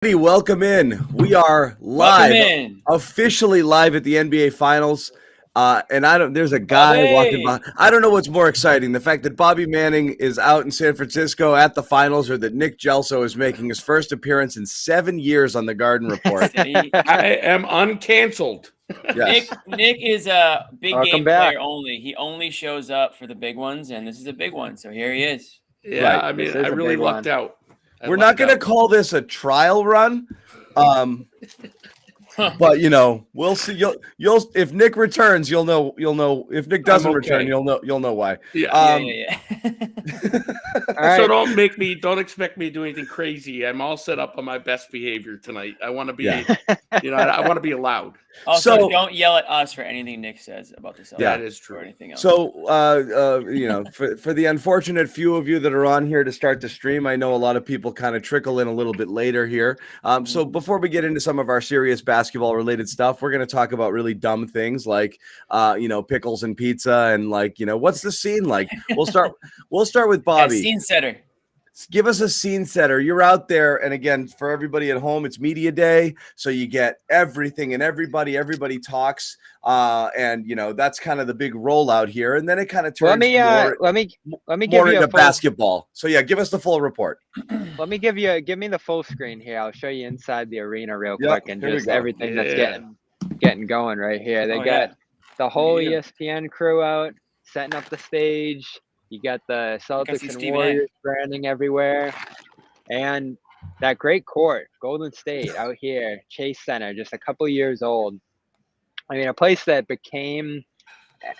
Welcome in. We are Welcome live, in. officially live at the NBA Finals. And there's a guy walking by. Bobby. I don't know what's more exciting, the fact that Bobby Manning is out in San Francisco at the finals, or that Nick Gelso is making his first appearance in 7 years on the Garden Report. See, I am uncanceled. Yes. Nick is a big Welcome game back. player only. He only shows up for the big ones, and this is a big one. So here he is. Yeah, Right. I mean, This I is a really big lucked one. out. We're not going to call this a trial run. But we'll see. You'll if Nick returns, you'll know. If Nick doesn't return, you'll know why. Yeah. Yeah. All right. So don't expect me to do anything crazy. I'm all set up on my best behavior tonight. I want to be, I want to be allowed. Also, So- don't yell at us for anything Nick says about the Celtics. That is true. Or anything else. So, for the unfortunate few of you that are on here to start the stream, I know a lot of people kind of trickle in a little bit later here. So before we get into some of our serious basketball related stuff, we're going to talk about really dumb things like, pickles and pizza and what's the scene like? We'll start with Bobby. Yeah, scene setter. Give us a scene setter. You're out there, and again, for everybody at home, it's media day, so you get everything and everybody talks, and that's kind of the big rollout here, and then it kind of turns let me give more you into a full, basketball. So yeah, give us the full report. give me the full screen here. I'll show you inside the arena real Yep, quick and here we just go. everything that's getting going right here. They got the whole Yeah. ESPN crew out setting up the stage. You got the Celtics and Stephen Warriors branding everywhere, and that great court, Golden State out here, Chase Center, just a couple years old. I mean, a place that became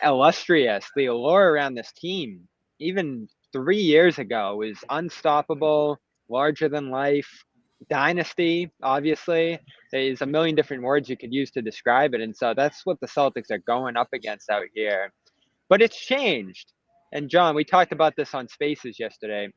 illustrious. The allure around this team, even 3 years ago, was unstoppable, larger than life, dynasty. Obviously, there's a million different words you could use to describe it, and so that's what the Celtics are going up against out here. But it's changed. And John, we talked about this on Spaces yesterday.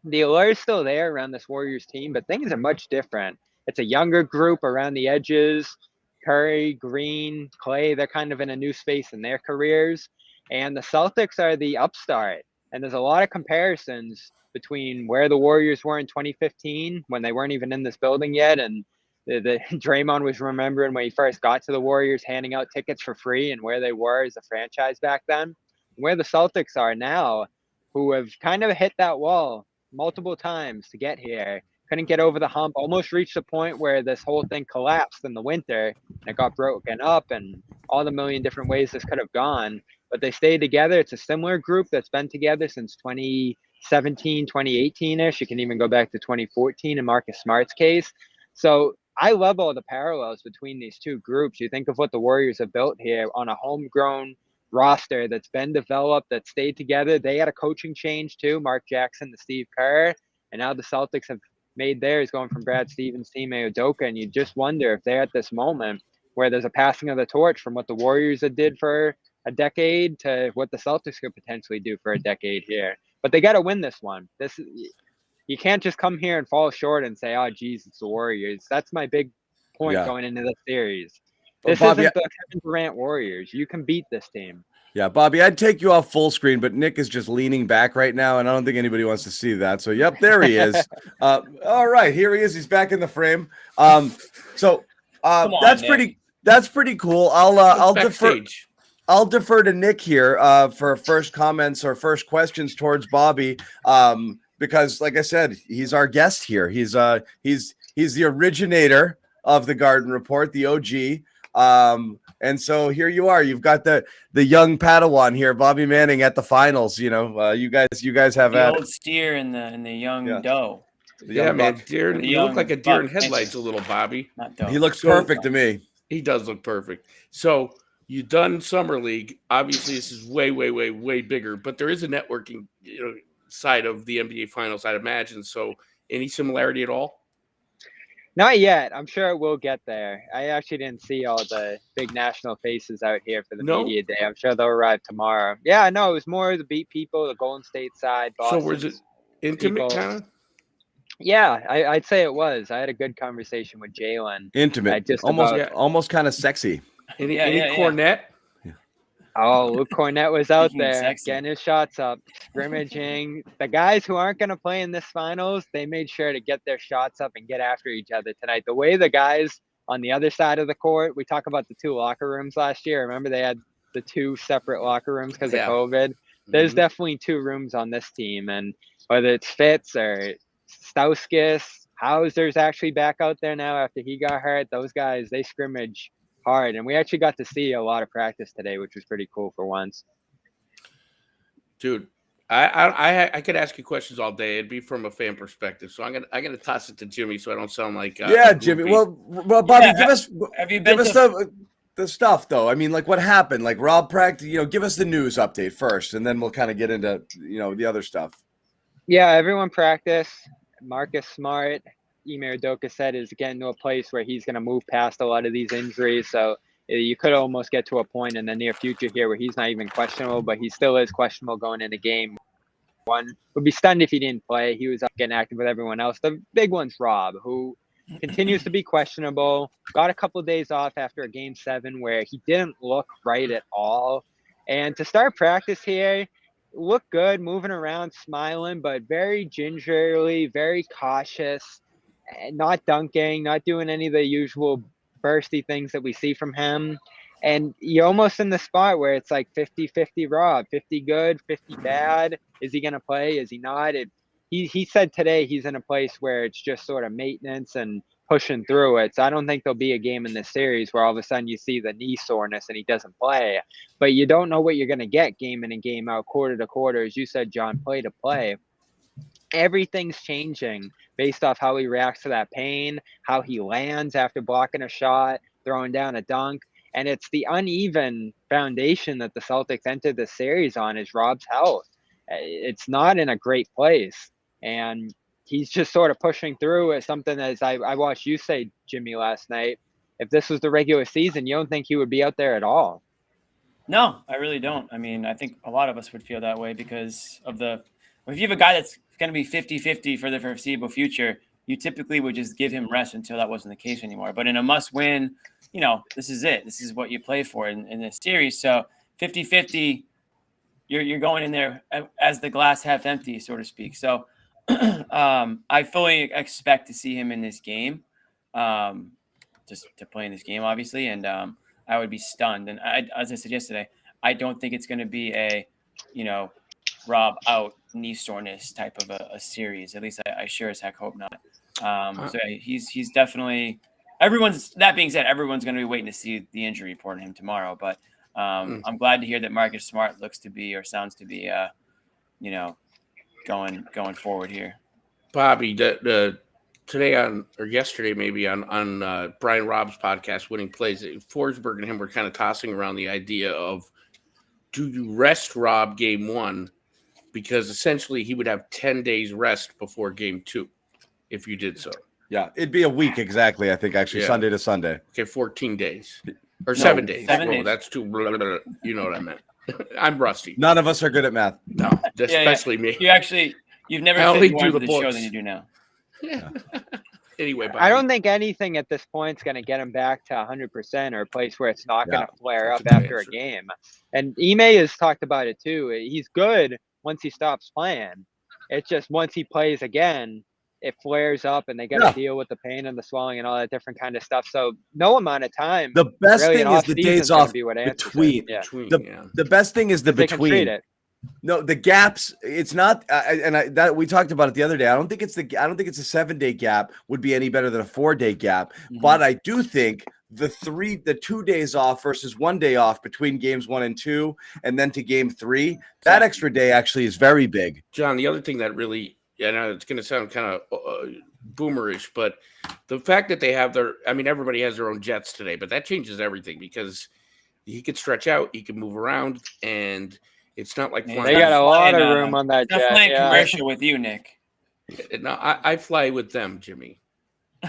The allure is still there around this Warriors team, but things are much different. It's a younger group around the edges. Curry, Green, Clay, they're kind of in a new space in their careers. And the Celtics are the upstart. And there's a lot of comparisons between where the Warriors were in 2015 when they weren't even in this building yet. And the Draymond was remembering when he first got to the Warriors, handing out tickets for free, and where they were as a franchise back then. Where the Celtics are now, who have kind of hit that wall multiple times to get here, couldn't get over the hump, almost reached a point where this whole thing collapsed in the winter and it got broken up, and all the million different ways this could have gone. But they stayed together. It's a similar group that's been together since 2017, 2018-ish. You can even go back to 2014 in Marcus Smart's case. So I love all the parallels between these two groups. You think of what the Warriors have built here on a homegrown roster that's been developed, that stayed together. They had a coaching change too, Mark Jackson to Steve Kerr, and now the Celtics have made theirs, going from Brad Stevens to Ime Udoka, and you just wonder if they're at this moment where there's a passing of the torch from what the Warriors did for a decade to what the Celtics could potentially do for a decade here. But they got to win this one. You can't just come here and fall short and say, "Oh, geez, it's the Warriors." That's my big point going into this series. Well, This Bobby, isn't the Kevin Durant Warriors. You can beat this team. Yeah, Bobby, I'd take you off full screen, but Nick is just leaning back right now, and I don't think anybody wants to see that. So, yep, there he is. All right, here he is. He's back in the frame. That's Nick. pretty cool. I'll Backstage. defer to Nick here for first comments or first questions towards Bobby, because, like I said, he's our guest here. He's the originator of the Garden Report, the OG. And so here you are. You've got the young Padawan here, Bobby Manning, at the finals. You guys have The had old steer and the young doe. Yeah, man. buck. Deer, The you look like a young deer in buck. headlights, a little Bobby. Not doe. He looks perfect to me. He does look perfect. So you done summer league. Obviously, this is way, way, way, way bigger. But there is a networking, side of the NBA Finals, I'd imagine. So any similarity at all? Not yet. I'm sure we'll get there. I actually didn't see all the big national faces out here for the media day. I'm sure they'll arrive tomorrow. Yeah, no, it was more the beat people, the Golden State side. Boston, So was it intimate kind of? Yeah, I'd say it was. I had a good conversation with Jalen. Intimate, almost kind of sexy. Any Yeah. cornet? Oh, Luke Cornett was out Speaking of there sexy. getting his shots up, scrimmaging. The guys who aren't going to play in this finals, they made sure to get their shots up and get after each other tonight. The way the guys on the other side of the court, we talk about the 2 locker rooms last year. Remember they had the 2 separate locker rooms because of COVID? There's definitely 2 rooms on this team. And whether it's Fitz or Stauskas, Hauser's actually back out there now after he got hurt. Those guys, they scrimmage hard, and we actually got to see a lot of practice today, which was pretty cool for once. Dude, I could ask you questions all day. It'd be from a fan perspective, so I'm gonna toss it to Jimmy so I don't sound like yeah, Jimmy. Well, Bobby, Yeah, give us the stuff though. I mean, like what happened? Like Rob practice. Give us the news update first, and then we'll kind of get into the other stuff. Yeah, everyone practiced. Marcus Smart, Ime Udoka said, is getting to a place where he's going to move past a lot of these injuries. So you could almost get to a point in the near future here where he's not even questionable, but he still is questionable going into game 1. Would be stunned if he didn't play. He was up getting active with everyone else. The big one's Rob, who continues to be questionable. Got a couple of days off after a game 7 where he didn't look right at all. And to start practice here, look good, moving around, smiling, but very gingerly, very cautious, and not dunking, not doing any of the usual bursty things that we see from him. And you're almost in the spot where it's like 50-50 Rob, 50 good, 50 bad. Is he going to play? Is he not? He said today he's in a place where it's just sort of maintenance and pushing through it. So I don't think there'll be a game in this series where all of a sudden you see the knee soreness and he doesn't play. But you don't know what you're going to get game in and game out, quarter to quarter. As you said, John, play to play. Everything's changing based off how he reacts to that pain, how he lands after blocking a shot, throwing down a dunk. And it's the uneven foundation that the Celtics entered the series on is Rob's health. It's not in a great place. And he's just sort of pushing through as something as I watched you say, Jimmy, last night. If this was the regular season, you don't think he would be out there at all? No, I really don't. I mean, I think a lot of us would feel that way because of if you have a guy that's going to be 50-50 for the foreseeable future, you typically would just give him rest until that wasn't the case anymore. But in a must-win, this is it. This is what you play for in this series. So 50-50, you're going in there as the glass half empty, so to speak. So I fully expect to see him in this game, just to play in this game, obviously. And I would be stunned. And as I said yesterday, I don't think it's going to be a, Rob out knee soreness type of a series. At least I sure as heck hope not. So he's definitely that being said, everyone's going to be waiting to see the injury report on him tomorrow. But I'm glad to hear that Marcus Smart looks to be or sounds to be, going forward here. Bobby, today or yesterday maybe on Brian Robb's podcast, Winning Plays, Forsberg and him were kind of tossing around the idea of, do you rest Rob game 1? Because essentially he would have 10 days rest before game 2 if you did so. Yeah, it'd be a week exactly, I think, actually, Sunday to Sunday. Okay, 14 days. Or 7 days. 7 days. That's too you know what I meant. I'm rusty. None of us are good at math. No, especially me. You've never said more for the show than you do now. Yeah. Anyway, Bobby. I don't think anything at this point is going to get him back to 100% or a place where it's not going to flare up after a game. And Ime has talked about it too. He's good once he stops playing. It's just once he plays again, it flares up and they got to deal with the pain and the swelling and all that different kind of stuff. So no amount of time. The best thing is the days off between. The best thing is the between. No, the gaps. It's not, that we talked about it the other day. I don't think it's a 7-day gap would be any better than a 4-day gap. Mm-hmm. But I do think the 2 days off versus 1 day off between games 1 and 2, and then to game 3, that extra day actually is very big. John, the other thing that really, it's going to sound kind of boomerish, but the fact that they have everybody has their own jets today, but that changes everything because he could stretch out, he can move around, and it's not like flying. They got a lot of room on that jet. That's playing commercial with you, Nick. No, I fly with them, Jimmy.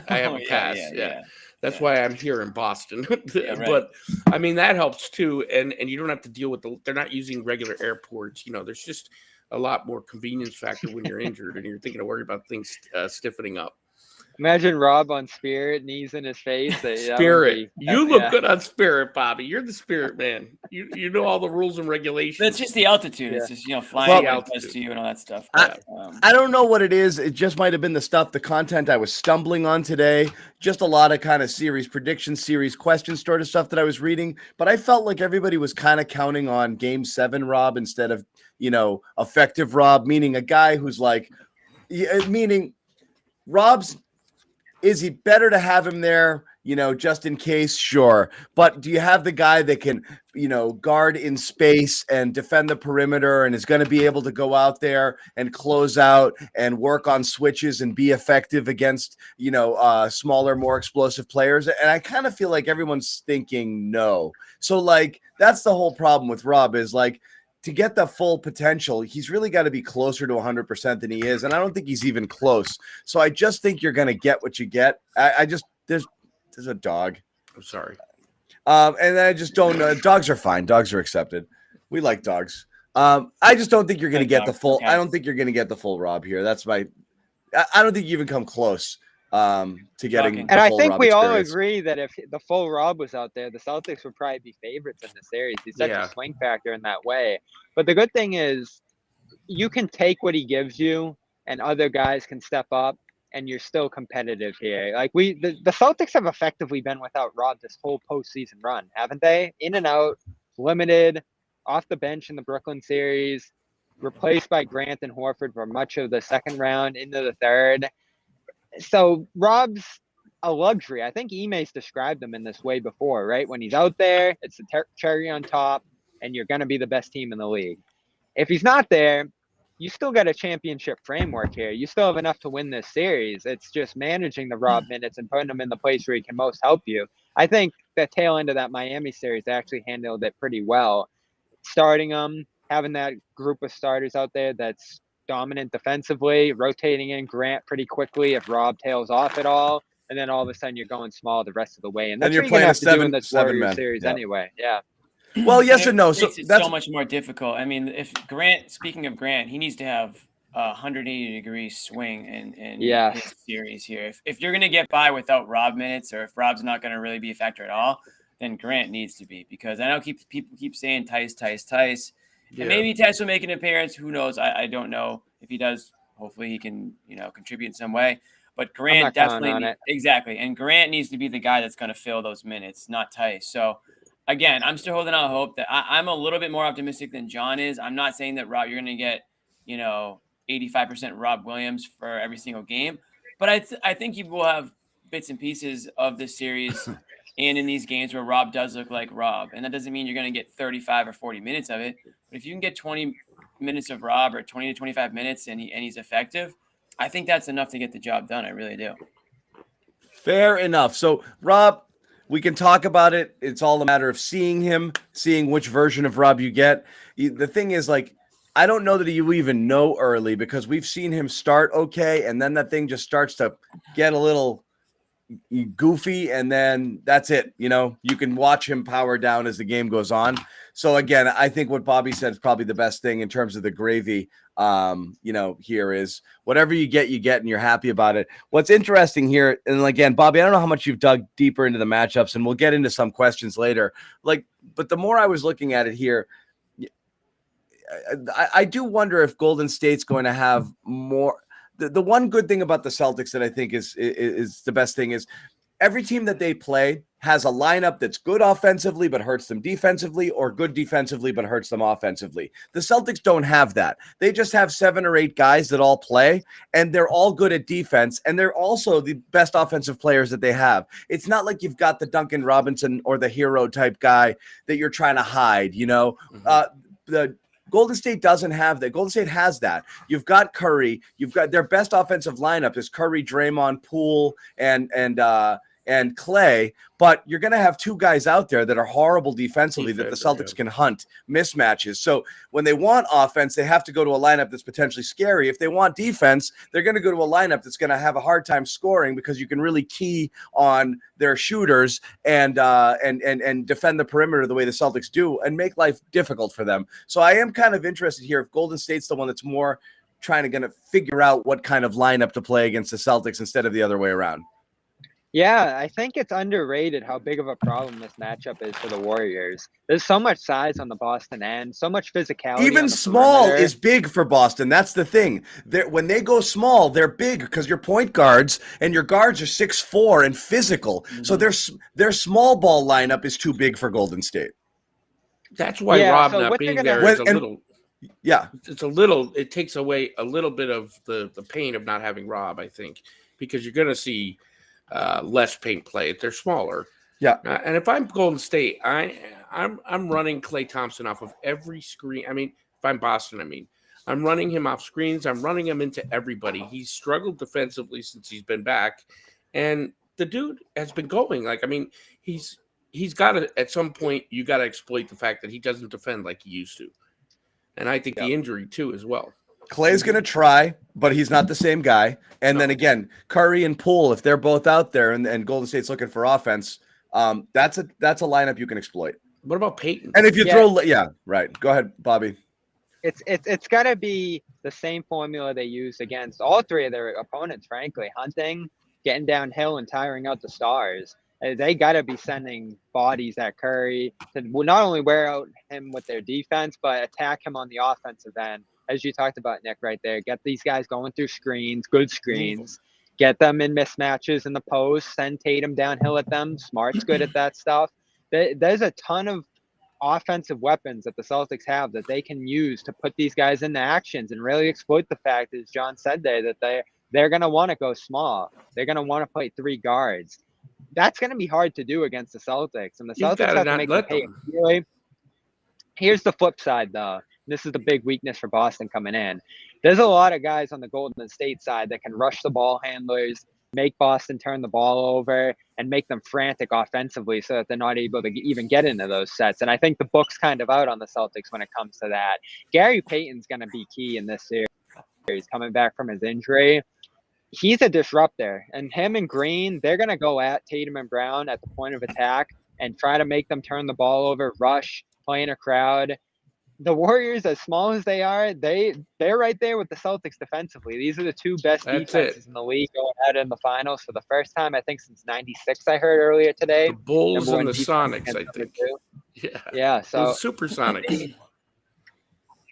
I have a pass. Yeah. That's why I'm here in Boston. Right. But that helps too. And you don't have to deal with they're not using regular airports. There's just a lot more convenience factor when you're injured and you're thinking to worry about things stiffening up. Imagine Rob on Spirit, knees in his face. That would Spirit. be, You yeah. look good on Spirit, Bobby. You're the Spirit man. You know all the rules and regulations. But it's just the altitude. Yeah. It's just flying Well, what it does to you and all that stuff. I- But, I don't know what it is. It just might have been the content I was stumbling on today. Just a lot of kind of series predictions, series questions sort of stuff that I was reading. But I felt like everybody was kind of counting on Game 7 Rob instead of, effective Rob, meaning a guy who's like, meaning Rob's, is he better to have him there, just in case? Sure. But do you have the guy that can, guard in space and defend the perimeter and is going to be able to go out there and close out and work on switches and be effective against, smaller, more explosive players? And I kind of feel like everyone's thinking no. So, like, that's the whole problem with Rob is, like, to get the full potential, he's really got to be closer to 100% than he is. And I don't think he's even close. So I just think you're going to get what you get. There's a dog. I'm sorry. And I just don't know. Dogs are fine. Dogs are accepted. We like dogs. I just don't think you're going to get the full. I don't think you're going to get the full Rob here. That's I don't think you even come close to getting. And I full think Rob we all experience. agree that if the full Rob was out there, the Celtics would probably be favorites in the series. He's such a swing factor in that way. But the good thing is you can take what he gives you and other guys can step up and you're still competitive here. Like the Celtics have effectively been without Rob this whole postseason run, haven't they? In and out, limited, off the bench in the Brooklyn series, replaced by Grant and Horford for much of the second round into the third. So Rob's a luxury. I think Ime's described him in this way before, right? When he's out there, it's the cherry on top, and you're going to be the best team in the league. If he's not there, you still got a championship framework here. You still have enough to win this series. It's just managing the Rob minutes and putting him in the place where he can most help you. I think the tail end of that Miami series actually handled it pretty well. Starting him, having that group of starters out there that's dominant defensively, rotating in Grant pretty quickly if Rob tails off at all, and then all of a sudden you're going small the rest of the way. And that's you're what you're going to have to do in this seven Warriors man series anyway. Yeah. Well, yes and no. So it's that's so much more difficult. I mean, if Grant, speaking of Grant, he needs to have a 180-degree swing in his series here. If you're going to get by without Rob minutes, or if Rob's not going to really be a factor at all, then Grant needs to be, because I know people keep saying Tice. And maybe Tice will make an appearance. Who knows? I don't know. If he does, hopefully he can, contribute in some way. But Grant definitely exactly. And Grant needs to be the guy that's going to fill those minutes, not Tice. So again, I'm still holding out hope that I'm a little bit more optimistic than John is. I'm not saying that Rob, you're going to get, 85% Rob Williams for every single game. But I think you will have bits and pieces of this series and in these games where Rob does look like Rob. And that doesn't mean you're going to get 35 or 40 minutes of it. But if you can get 20 minutes of Rob, or 20 to 25 minutes, and he's effective, I think that's enough to get the job done. I really do. Fair enough. So, Rob, we can talk about it. It's all a matter of seeing him, seeing which version of Rob you get. The thing is, like, I don't know that you even know early, because we've seen him start okay, and then that thing just starts to get a little goofy, and then that's it. You can watch him power down as the game goes on. So again, I think what Bobby said is probably the best thing in terms of the gravy. Here is whatever you get, and you're happy about it. What's interesting here, and again, Bobby, I don't know how much you've dug deeper into the matchups, and we'll get into some questions later. But the more I was looking at it here, I do wonder if Golden State's going to have more. The one good thing about the Celtics that I think is the best thing is every team that they play has a lineup that's good offensively but hurts them defensively, or good defensively but hurts them offensively. The Celtics don't have that. They just have 7 or 8 guys that all play, and they're all good at defense, and they're also the best offensive players that they have. It's not like you've got the Duncan Robinson or the hero type guy that you're trying to hide. The Golden State doesn't have that. Golden State has that. You've got Curry. You've got their best offensive lineup is Curry, Draymond, Poole, and Clay. But you're going to have 2 guys out there that are horrible defensively that the Celtics can hunt mismatches. So when they want offense, they have to go to a lineup that's potentially scary. If they want defense, they're going to go to a lineup that's going to have a hard time scoring, because you can really key on their shooters and defend the perimeter the way the Celtics do and make life difficult for them. So I am kind of interested here if Golden State's the one that's more trying to gonna figure out what kind of lineup to play against the Celtics instead of the other way around. Yeah, I think it's underrated how big of a problem this matchup is for the Warriors. There's so much size on the Boston end, so much physicality. Even on the small perimeter. is big for Boston. That's the thing. When they go small, they're big because your point guards and your guards are 6'4" and physical. Mm-hmm. So their small ball lineup is too big for Golden State. That's why Yeah, Rob so not what they're being gonna- there is a When- and- little. Yeah. It takes away a little bit of the pain of not having Rob, I think, because you're going to see less paint play. They're smaller. Yeah. And if I'm Golden State, I'm running Klay Thompson off of every screen. I mean, if I'm Boston, I'm running him off screens. I'm running him into everybody. He's struggled defensively since he's been back, and the dude has been going. He's got to, at some point, you got to exploit the fact that he doesn't defend like he used to. And I think the injury, too, as well. Clay's going to try, but he's not the same guy. And then again, Curry and Poole, if they're both out there and Golden State's looking for offense, that's a lineup you can exploit. What about Peyton? And if you right. Go ahead, Bobby. It's got to be the same formula they used against all three of their opponents, frankly. Hunting, getting downhill, and tiring out the stars. They got to be sending bodies at Curry to not only wear out him with their defense, but attack him on the offensive end. As you talked about, Nick, right there. Get these guys going through screens, good screens. Get them in mismatches in the post. Send Tatum downhill at them. Smart's good at that stuff. There's a ton of offensive weapons that the Celtics have that they can use to put these guys into actions and really exploit the fact, as John said there, that they're going to want to go small. They're going to want to play three guards. That's going to be hard to do against the Celtics. And the Celtics have to make them pay. Really. Here's the flip side, though. This is the big weakness for Boston coming in. There's a lot of guys on the Golden State side that can rush the ball handlers, make Boston turn the ball over, and make them frantic offensively so that they're not able to even get into those sets. And I think the book's kind of out on the Celtics when it comes to that. Gary Payton's going to be key in this series, coming back from his injury. He's a disruptor, and him and Green, they're going to go at Tatum and Brown at the point of attack and try to make them turn the ball over, rush, play in a crowd. The Warriors, as small as they are, they're right there with the Celtics defensively. These are the two best defenses in the league going ahead in the finals for the first time, I think, since '96. I heard earlier today. The Bulls and the Sonics, I think. Yeah. So Supersonics.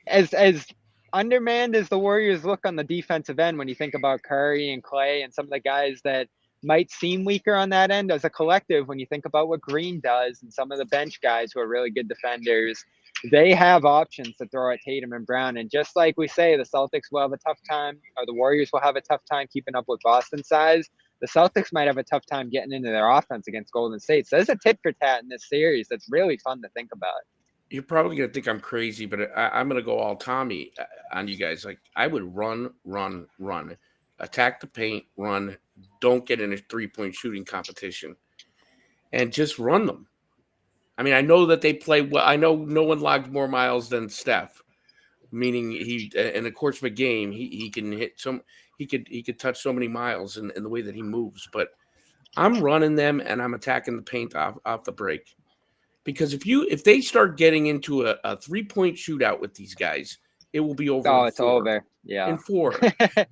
As undermanned as the Warriors look on the defensive end, when you think about Curry and Klay and some of the guys that might seem weaker on that end, as a collective, when you think about what Green does and some of the bench guys who are really good defenders, they have options to throw at Tatum and Brown. And just like we say, the Celtics will have a tough time, or the Warriors will have a tough time keeping up with Boston size. The Celtics might have a tough time getting into their offense against Golden State. So there's a tit for tat in this series that's really fun to think about. You're probably going to think I'm crazy, but I'm going to go all Tommy on you guys. Like, I would run, attack the paint, run, don't get in a three-point shooting competition, and just run them. I mean, I know that they play well. I know no one logged more miles than Steph, meaning he, in the course of a game, he can hit he could touch so many miles in the way that he moves. But I'm running them and I'm attacking the paint off the break. Because if they start getting into a 3-point shootout with these guys, it will be over. Oh, it's over. Yeah. In 4.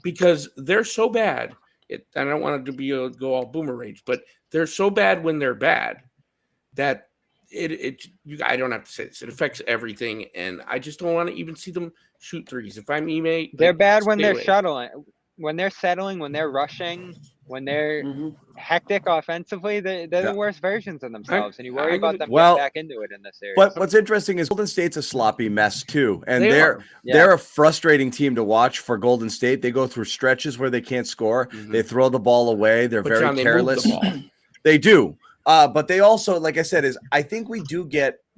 Because they're so bad. I don't want it to go all boomer rage, but they're so bad when they're bad that I don't have to say this. It affects everything, and I just don't want to even see them shoot threes. If I'm Ime, they're bad when they're shuttling. When they're settling, when they're rushing, when they're hectic offensively, they're the worst versions of themselves, and you worry about them getting back into it in this series. But what's interesting is Golden State's a sloppy mess too, and they're a frustrating team to watch for Golden State. They go through stretches where they can't score. They throw the ball away. They're very careless. They do. But they also, like I said, I think we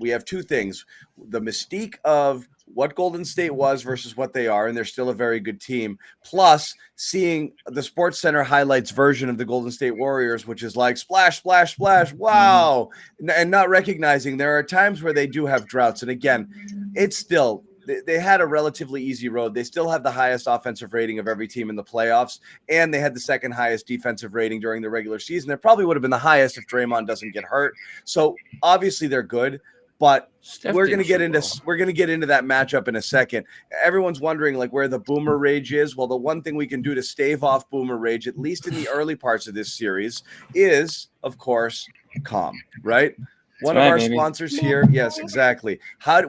have two things. The mystique of what Golden State was versus what they are, and they're still a very good team. Plus, seeing the Sports Center highlights version of the Golden State Warriors, which is like splash, splash, splash, wow, and not recognizing there are times where they do have droughts. And again, it's still they had a relatively easy road. They still have the highest offensive rating of every team in the playoffs, and they had the second highest defensive rating during the regular season. It probably would have been the highest if Draymond doesn't get hurt. So obviously they're good. But Steph we're didn't gonna get shoot into well. we're gonna get into that matchup in a second. Everyone's wondering like where the boomer rage is. Well, the one thing we can do to stave off boomer rage, at least in the early parts of this series, is of course calm, right? One of right, our baby. sponsors here. Yes, exactly.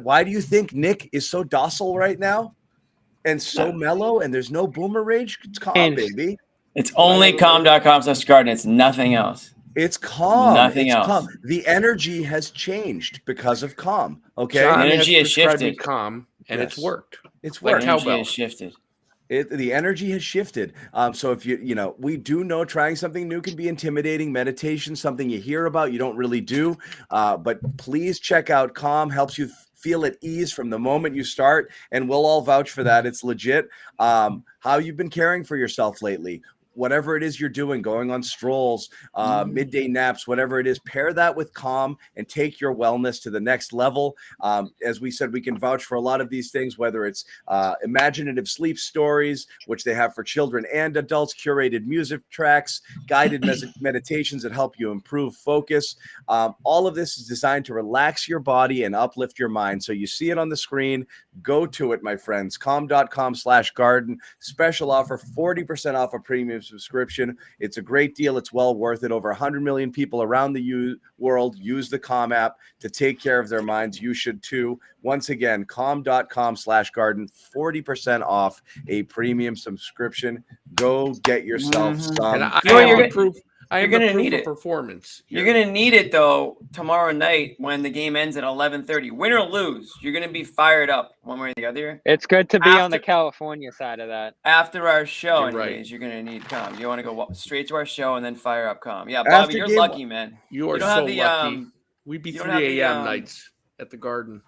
Why do you think Nick is so docile right now and so mellow and there's no boomer rage? It's calm, baby. It's only calm.com/garden. It's nothing else. It's calm. Nothing It's else. calm. The energy has changed because of calm. Okay. John The has energy has prescribed me shifted. calm, and it's Yes. worked. It's Like worked. Energy cowbell. has shifted. The energy has shifted. So if we do know trying something new can be intimidating. Meditation, something you hear about, you don't really do. But please check out Calm. Helps you feel at ease from the moment you start, and we'll all vouch for that. It's legit. How you've been caring for yourself lately. Whatever it is you're doing, going on strolls, midday naps, whatever it is, pair that with Calm and take your wellness to the next level. As we said, we can vouch for a lot of these things, whether it's imaginative sleep stories, which they have for children and adults, curated music tracks, guided meditations that help you improve focus. All of this is designed to relax your body and uplift your mind. So you see it on the screen. Go to it, my friends. Calm.com/garden. Special offer, 40% off a premium subscription. It's a great deal. It's well worth it. Over 100 million people around the world use the Calm app to take care of their minds. You should too. Once again, calm.com/garden, 40% off a premium subscription. Go get yourself some. And I You know what, am you're the gonna- proof. I am you're the gonna proof need of it. performance. You're going to need it, though, tomorrow night when the game ends at 11:30. Win or lose, you're going to be fired up one way or the other. It's good to be on the After- California side of that. After our show, You're right. anyways, you're going to need Calm. You want to go straight to our show and then fire up Calm. Yeah, Bobby, After you're game lucky, man. You are don't so have the, lucky. We'd be you don't have 3 the, a.m. nights at the Garden.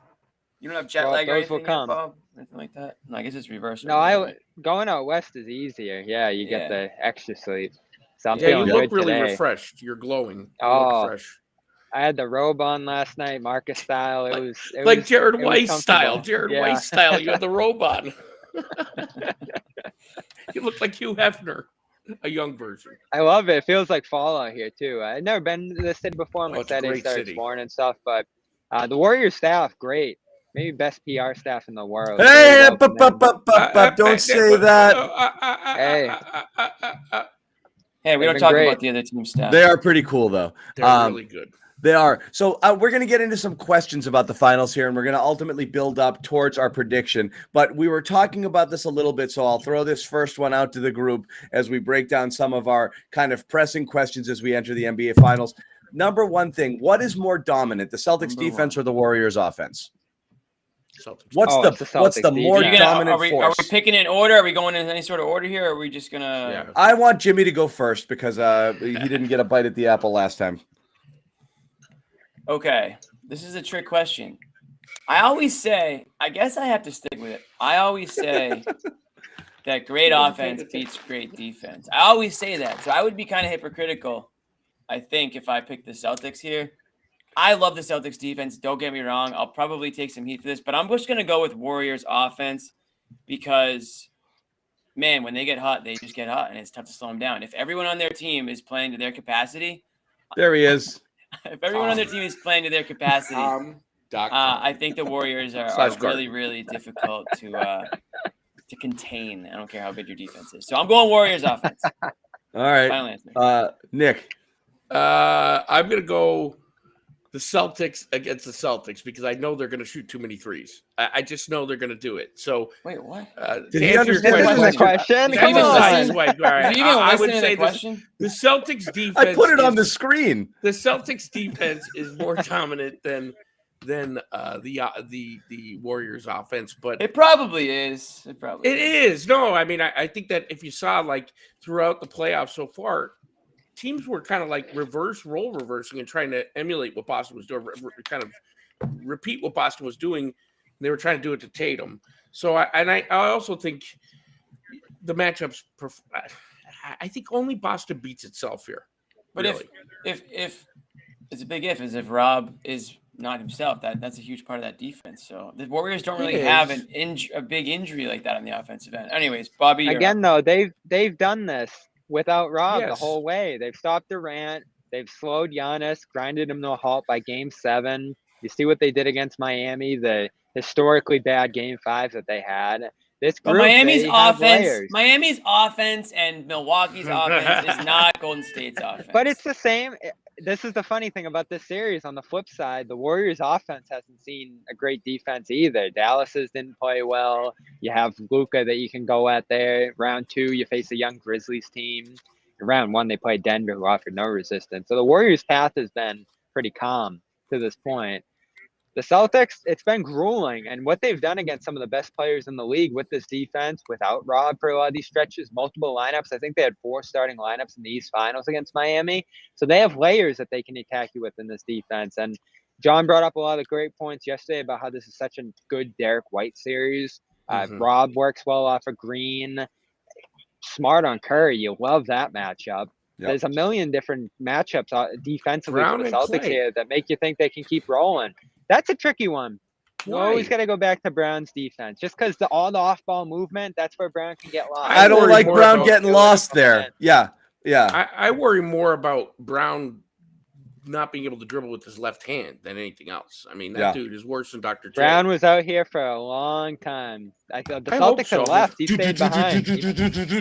You don't have jet Well, lag or those will anything yet, come. Bob? Anything like that? No, I guess it's reverse. No, going out west is easier. Yeah, you Yeah. get the extra sleep. So I'm Yeah, you feeling look good really today. refreshed. You're glowing. You Oh, look fresh. I had the robe on last night, Marcus style. It was Like Jared it was Weiss style. comfortable. Jared Yeah. Weiss style. You had the robe on. You look like Hugh Hefner, a young version. I love it. It feels like fall out here too. I've never been to this city before. I'm Oh, it's a excited to great start city. exploring and stuff. But the Warriors staff, great. Maybe best PR staff in the world. Hey, Really well commended. don't say that. Hey. Hey, we They've don't been talk great. about the other team staff. They are pretty cool, though. They're really good. They are. So we're going to get into some questions about the finals here, and we're going to ultimately build up towards our prediction. But we were talking about this a little bit, so I'll throw this first one out to the group as we break down some of our kind of pressing questions as we enter the NBA finals. Number one thing, what is more dominant, the Celtics defense or the Warriors offense? Celtics. What's Oh, it's the what's the Celtics more defense. dominant are we force? picking in order? Are we going in any sort of order here? Or are we just gonna? Yeah. I want Jimmy to go first because he didn't get a bite at the apple last time. Okay, this is a trick question. I always say, I guess I have to stick with it. I always say that great offense beats great defense. I always say that. So I would be kind of hypocritical, I think, if I picked the Celtics here. I love the Celtics defense. Don't get me wrong. I'll probably take some heat for this, but I'm just going to go with Warriors offense because, man, when they get hot, they just get hot, and it's tough to slow them down. If everyone on their team is playing to their capacity, There he is. if everyone on their team is playing to their capacity, I think the Warriors are really, really difficult to contain. I don't care how good your defense is. So I'm going Warriors offense. All right. Final answer. Nick. I'm going to go the Celtics against the Celtics because I know they're going to shoot too many threes. I just know they're going to do it. So, Wait, what? Did to he answer your understand This the isn't a question. Did Come you even on. listen? Right, right. Did you even I would listen to say the question? the Celtics defense. I put it on the is- screen. The Celtics defense is more dominant than the Warriors offense, but It probably is. it is. No, I mean, I think that if you saw like throughout the playoffs so far, teams were kind of like role reversing and trying to emulate what Boston was doing, kind of repeat what Boston was doing. They were trying to do it to Tatum. So I also think the matchups. I think only Boston beats itself here. But really. if it's a big if is Rob is not himself, that's a huge part of that defense. So the Warriors don't really have a big injury like that on the offensive end. Anyways, Bobby, you're Again, though, they've done this without Rob the Yes. whole way. They've stopped Durant. They've slowed Giannis, grinded him to a halt by Game 7. You see what they did against Miami, the historically bad game 5 that they had. This But group, they have layers. Miami's offense and Milwaukee's offense is not Golden State's offense. But it's the same. This is the funny thing about this series. On the flip side, the Warriors' offense hasn't seen a great defense either. Dallas's didn't play well. You have Luka that you can go at there. Round 2, you face a young Grizzlies team. In round 1, they played Denver, who offered no resistance. So the Warriors' path has been pretty calm to this point. The Celtics, it's been grueling, and what they've done against some of the best players in the league with this defense, without Rob for a lot of these stretches, multiple lineups. I think they had 4 starting lineups in the East Finals against Miami. So they have layers that they can attack you with in this defense. And John brought up a lot of great points yesterday about how this is such a good Derek White series. Rob works well off of Green. Smart on Curry. You love that matchup. Yep. There's a million different matchups defensively Brown for the Celtics Clay here that make you think they can keep rolling. That's a tricky one. You always got to go back to Brown's defense. Just because all the off-ball movement, that's where Brown can get lost. I don't like Brown getting lost there. Yeah. I worry more about Brown not being able to dribble with his left hand than anything else. I mean, that dude is worse than Dr. J. Brown was out here for a long time. I thought the Celtics had left. He stayed behind.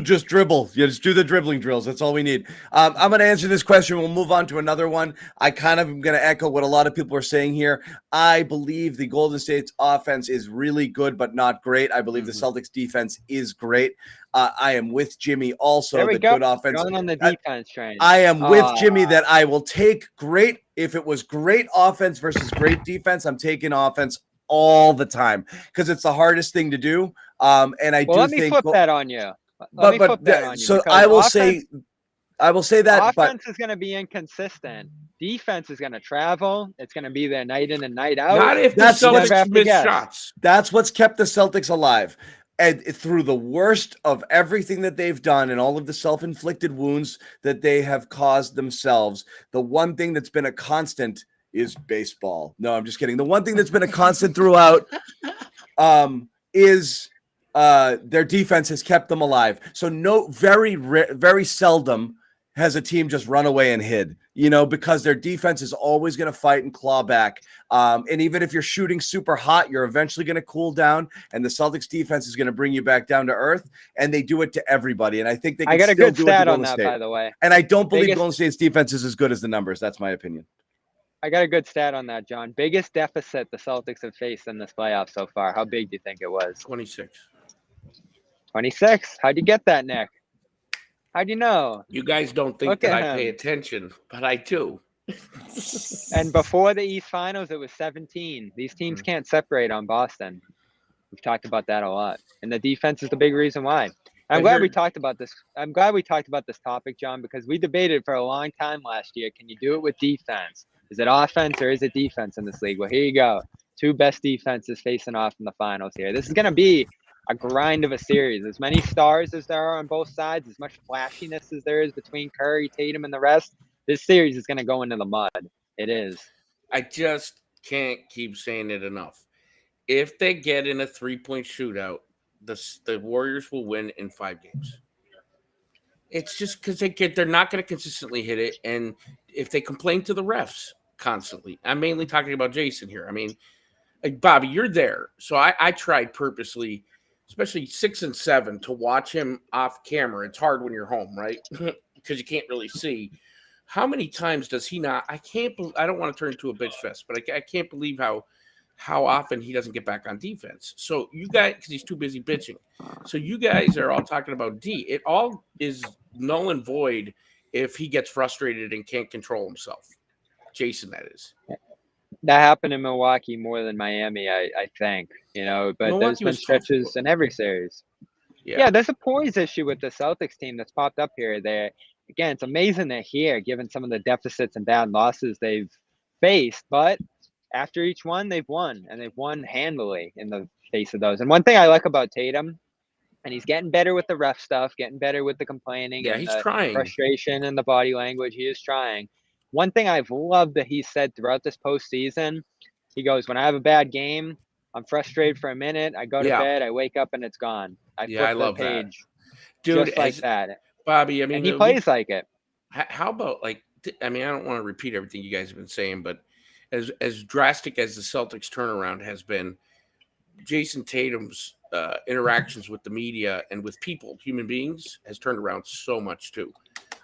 Just dribble. You just do the dribbling drills. That's all we need. I'm going to answer this question. We'll move on to another one. I kind of am going to echo what a lot of people are saying here. I believe the Golden State's offense is really good, but not great. I believe the Celtics defense is great. I am with Jimmy also. There we go. Good offense. Going on the defense train. I am with Jimmy that I will take great. If it was great offense versus great defense, I'm taking offense all the time because it's the hardest thing to do. And I do let think. Me flip that on you. So I will say that offense is going to be inconsistent. Defense is going to travel. It's going to be there night in and night out. Not if the Celtics miss shots. That's what's kept the Celtics alive. And through the worst of everything that they've done and all of the self-inflicted wounds that they have caused themselves, the one thing that's been a constant is baseball. No, I'm just kidding. The one thing that's been a constant throughout is their defense has kept them alive. So very seldom has a team just run away and hid, because their defense is always going to fight and claw back. And even if you're shooting super hot, you're eventually going to cool down, and the Celtics defense is going to bring you back down to earth, and they do it to everybody. And I think they can still do it to Golden State. I got a good stat on that, by the way. And I don't believe Golden State's defense is as good as the numbers. That's my opinion. I got a good stat on that, John. Biggest deficit the Celtics have faced in this playoff so far. How big do you think it was? 26. 26? How'd you get that, Nick? How'd you know? You guys don't think that I pay attention, but I do. And before the East Finals, it was 17. These teams can't separate on Boston. We've talked about that a lot. And the defense is the big reason why. I'm glad we talked about this. I'm glad we talked about this topic, John, because we debated for a long time last year. Can you do it with defense? Is it offense or is it defense in this league? Well, here you go. 2 best defenses facing off in the finals here. This is going to be a grind of a series. As many stars as there are on both sides, as much flashiness as there is between Curry, Tatum, and the rest, this series is going to go into the mud. It is. I just can't keep saying it enough. If they get in a 3-point shootout, the Warriors will win in 5 games. It's just because they're not going to consistently hit it. And if they complain to the refs constantly, I'm mainly talking about Jason here. I mean, like, Bobby, you're there. So I tried purposely, especially 6 and 7, to watch him off camera. It's hard when you're home, right? Because you can't really see. How many times does he not? I don't want to turn into a bitch fest, but I can't believe how often he doesn't get back on defense. So you guys, because he's too busy bitching. So you guys are all talking about D. It all is null and void if he gets frustrated and can't control himself. Jason, that is. That happened in Milwaukee more than Miami, I think, but Milwaukee, there's been stretches in every series. Yeah, there's a poise issue with the Celtics team that's popped up here. Again, it's amazing they're here, given some of the deficits and bad losses they've faced. But after each one, they've won, and they've won handily in the face of those. And one thing I like about Tatum, and he's getting better with the ref stuff, getting better with the complaining. Yeah, he's trying. Frustration and the body language. He is trying. One thing I've loved that he said throughout this postseason, he goes, when I have a bad game, I'm frustrated for a minute. I go to bed, I wake up, and it's gone. I love the page. That. Dude, just like that. Bobby, I mean, and he plays like it. How about, I don't want to repeat everything you guys have been saying, but as drastic as the Celtics turnaround has been, Jason Tatum's interactions with the media and with people, human beings, has turned around so much too.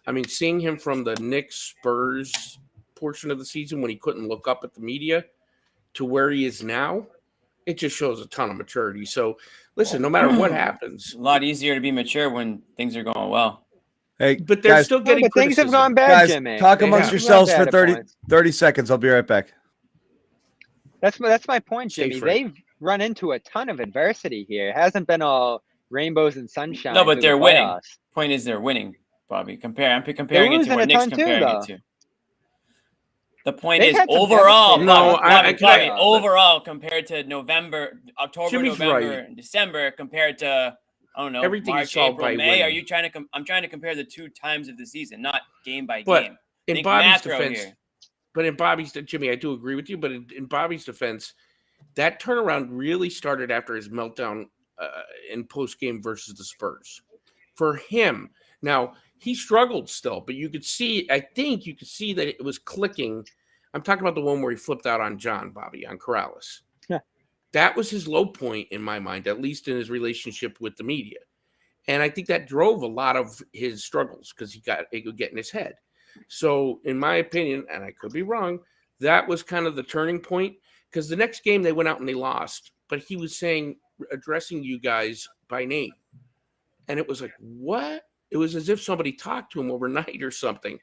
I mean, seeing him from the Knicks Spurs portion of the season when he couldn't look up at the media to where he is now, it just shows a ton of maturity. So listen, no matter what happens, It's a lot easier to be mature when things are going well. Hey, but they're guys, still No, getting but things have criticism. gone bad, guys, Jimmy. talk They amongst have. yourselves for Data 30 points. seconds. I'll be right back. That's my point, Stay Jimmy. free. They've run into a ton of adversity here. It hasn't been all rainbows and sunshine. No, but through the they're winning. playoffs. Point is they're winning, Bobby. I'm comparing it to losing what a Nick's ton too, comparing though. it to. The point They've is had some overall, devastating No, Bobby, can I- overall compared to October, Jimmy's November, right. and December compared to I don't know, Everything is March, solved April, by May. Are winning. you trying to? I'm trying to compare the 2 times of the season, not game by But game. in Think Bobby's macro defense, here. but in Bobby's, Jimmy, I do agree with you. But in Bobby's defense, that turnaround really started after his meltdown in post game versus the Spurs. For him, now he struggled still, but you could see. I think you could see that it was clicking. I'm talking about the one where he flipped out on John, Bobby, on Corrales. Yeah. That was his low point in my mind, at least in his relationship with the media. And I think that drove a lot of his struggles because it could get in his head. So, in my opinion, and I could be wrong, that was kind of the turning point because the next game they went out and they lost, but he was addressing you guys by name. And it was like, what? It was as if somebody talked to him overnight or something.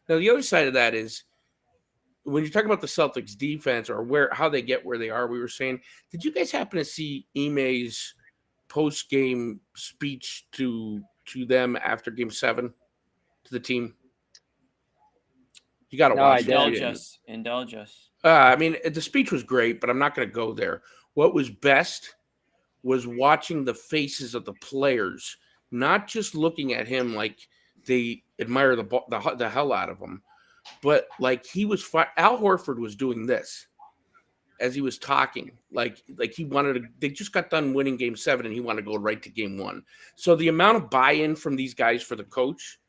Now, the other side of that is when you're talking about the Celtics defense or how they get where they are, we were saying, did you guys happen to see Ime's post-game speech to them after Game 7 to the team? You got to No, watch I it. didn't. Indulge us. I mean, the speech was great, but I'm not going to go there. What was best was watching the faces of the players, not just looking at him like they admire the hell out of him, but like Al Horford was doing this as he was talking, like he wanted to. They just got done winning Game 7, and he wanted to go right to Game 1. So the amount of buy-in from these guys for the coach,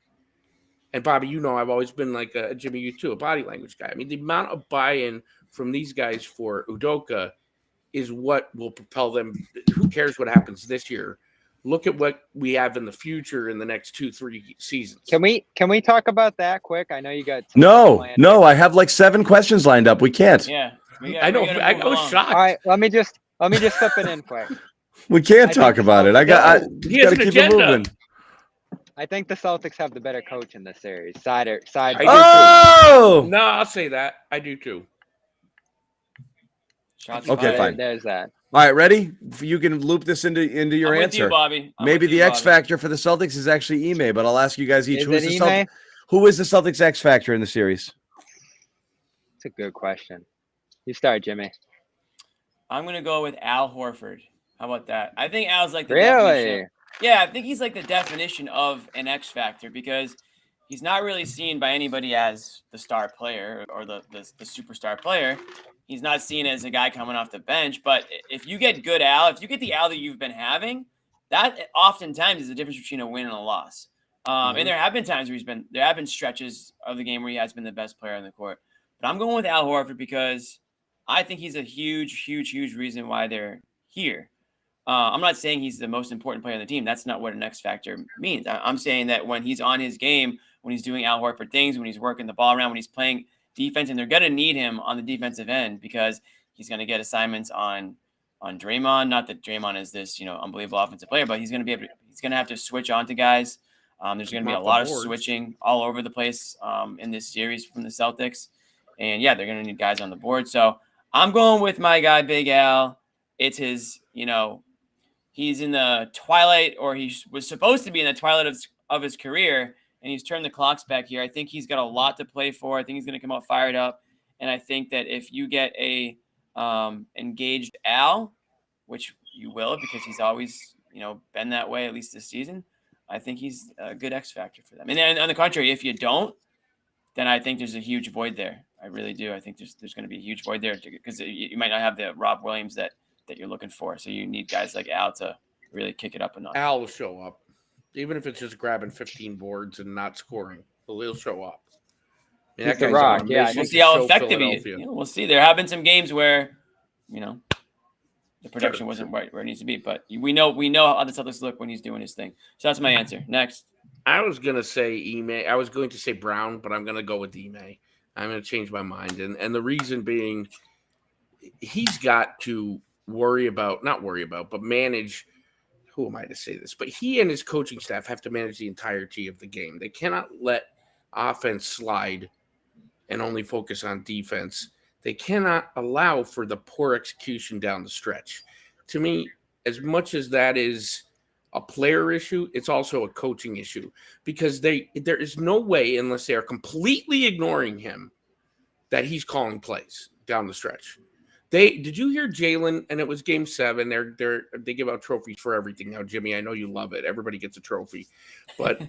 and Bobby, you know, I've always been like Jimmy, you too, a body language guy. I mean, the amount of buy-in from these guys for Udoka is what will propel them. Who cares what happens this year? Look at what we have in the future in the next 2-3 seasons. Can we talk about that quick? I know you got No, I have like 7 questions lined up. We can't. Yeah, I know. I was shocked. All right, let me just slip it in quick. We can't I talk think about it. I He got has to an keep it agenda. moving. I think the Celtics have the better coach in this series. Side. I do Oh, No, I'll say that. I do too. Shots Okay, fired. fine. There's that. all right, ready? You can loop this into your I'm with answer. you, Bobby. I'm Maybe with you, the X Bobby. factor for the Celtics is actually Ime, but I'll ask you guys each Is who is it the Ime? who is the Celtics X factor in the series? It's a good question. You start, Jimmy. I'm gonna go with Al Horford. How about that? I think Al's like the Really? definition. Yeah, I think he's like the definition of an X factor because he's not really seen by anybody as the star player or the superstar player. He's not seen as a guy coming off the bench. But if you get good Al, if you get the Al that you've been having, that oftentimes is the difference between a win and a loss. And there have been times where there have been stretches of the game where he has been the best player on the court. But I'm going with Al Horford because I think he's a huge, huge, huge reason why they're here. I'm not saying he's the most important player on the team. That's not what an X factor means. I'm saying that when he's on his game, when he's doing Al Horford things, when he's working the ball around, when he's playing defense, and they're going to need him on the defensive end because he's going to get assignments on Draymond. Not that Draymond is this, unbelievable offensive player, but he's going to have to switch on to guys. There's going to be a lot of switching all over the place in this series from the Celtics. And yeah, they're going to need guys on the board. So I'm going with my guy, Big Al. It's his, he's in the twilight, or he was supposed to be in the twilight of his career, and he's turned the clocks back here. I think he's got a lot to play for. I think he's going to come out fired up. And I think that if you get a engaged Al, which you will because he's always, been that way, at least this season, I think he's a good X factor for them. And then on the contrary, if you don't, then I think there's a huge void there. I really do. I think there's going to be a huge void there because you might not have the Rob Williams that you're looking for. So you need guys like Al to really kick it up a notch. Al will show up, even if it's just grabbing 15 boards and not scoring. He'll show up. Yeah, He's that the guy's on rock. a Yeah, I mission We'll think see to how show effective he is. Philadelphia. You know, we'll see. There have been some games where, you know, the production wasn't right where it needs to be, but we know how the Celtics look when he's doing his thing. So that's my answer. Next. I was gonna say Ime. I was going to say Brown, but I'm gonna go with Ime. I'm gonna change my mind, and the reason being, he's got to but manage. Who am I to say this? But he and his coaching staff have to manage the entirety of the game. They cannot let offense slide and only focus on defense. They cannot allow for the poor execution down the stretch. To me, as much as that is a player issue, it's also a coaching issue because there is no way, unless they are completely ignoring him, that he's calling plays down the stretch. Did you hear Jalen? And it was Game 7. They give out trophies for everything now, Jimmy. I know you love it. Everybody gets a trophy, but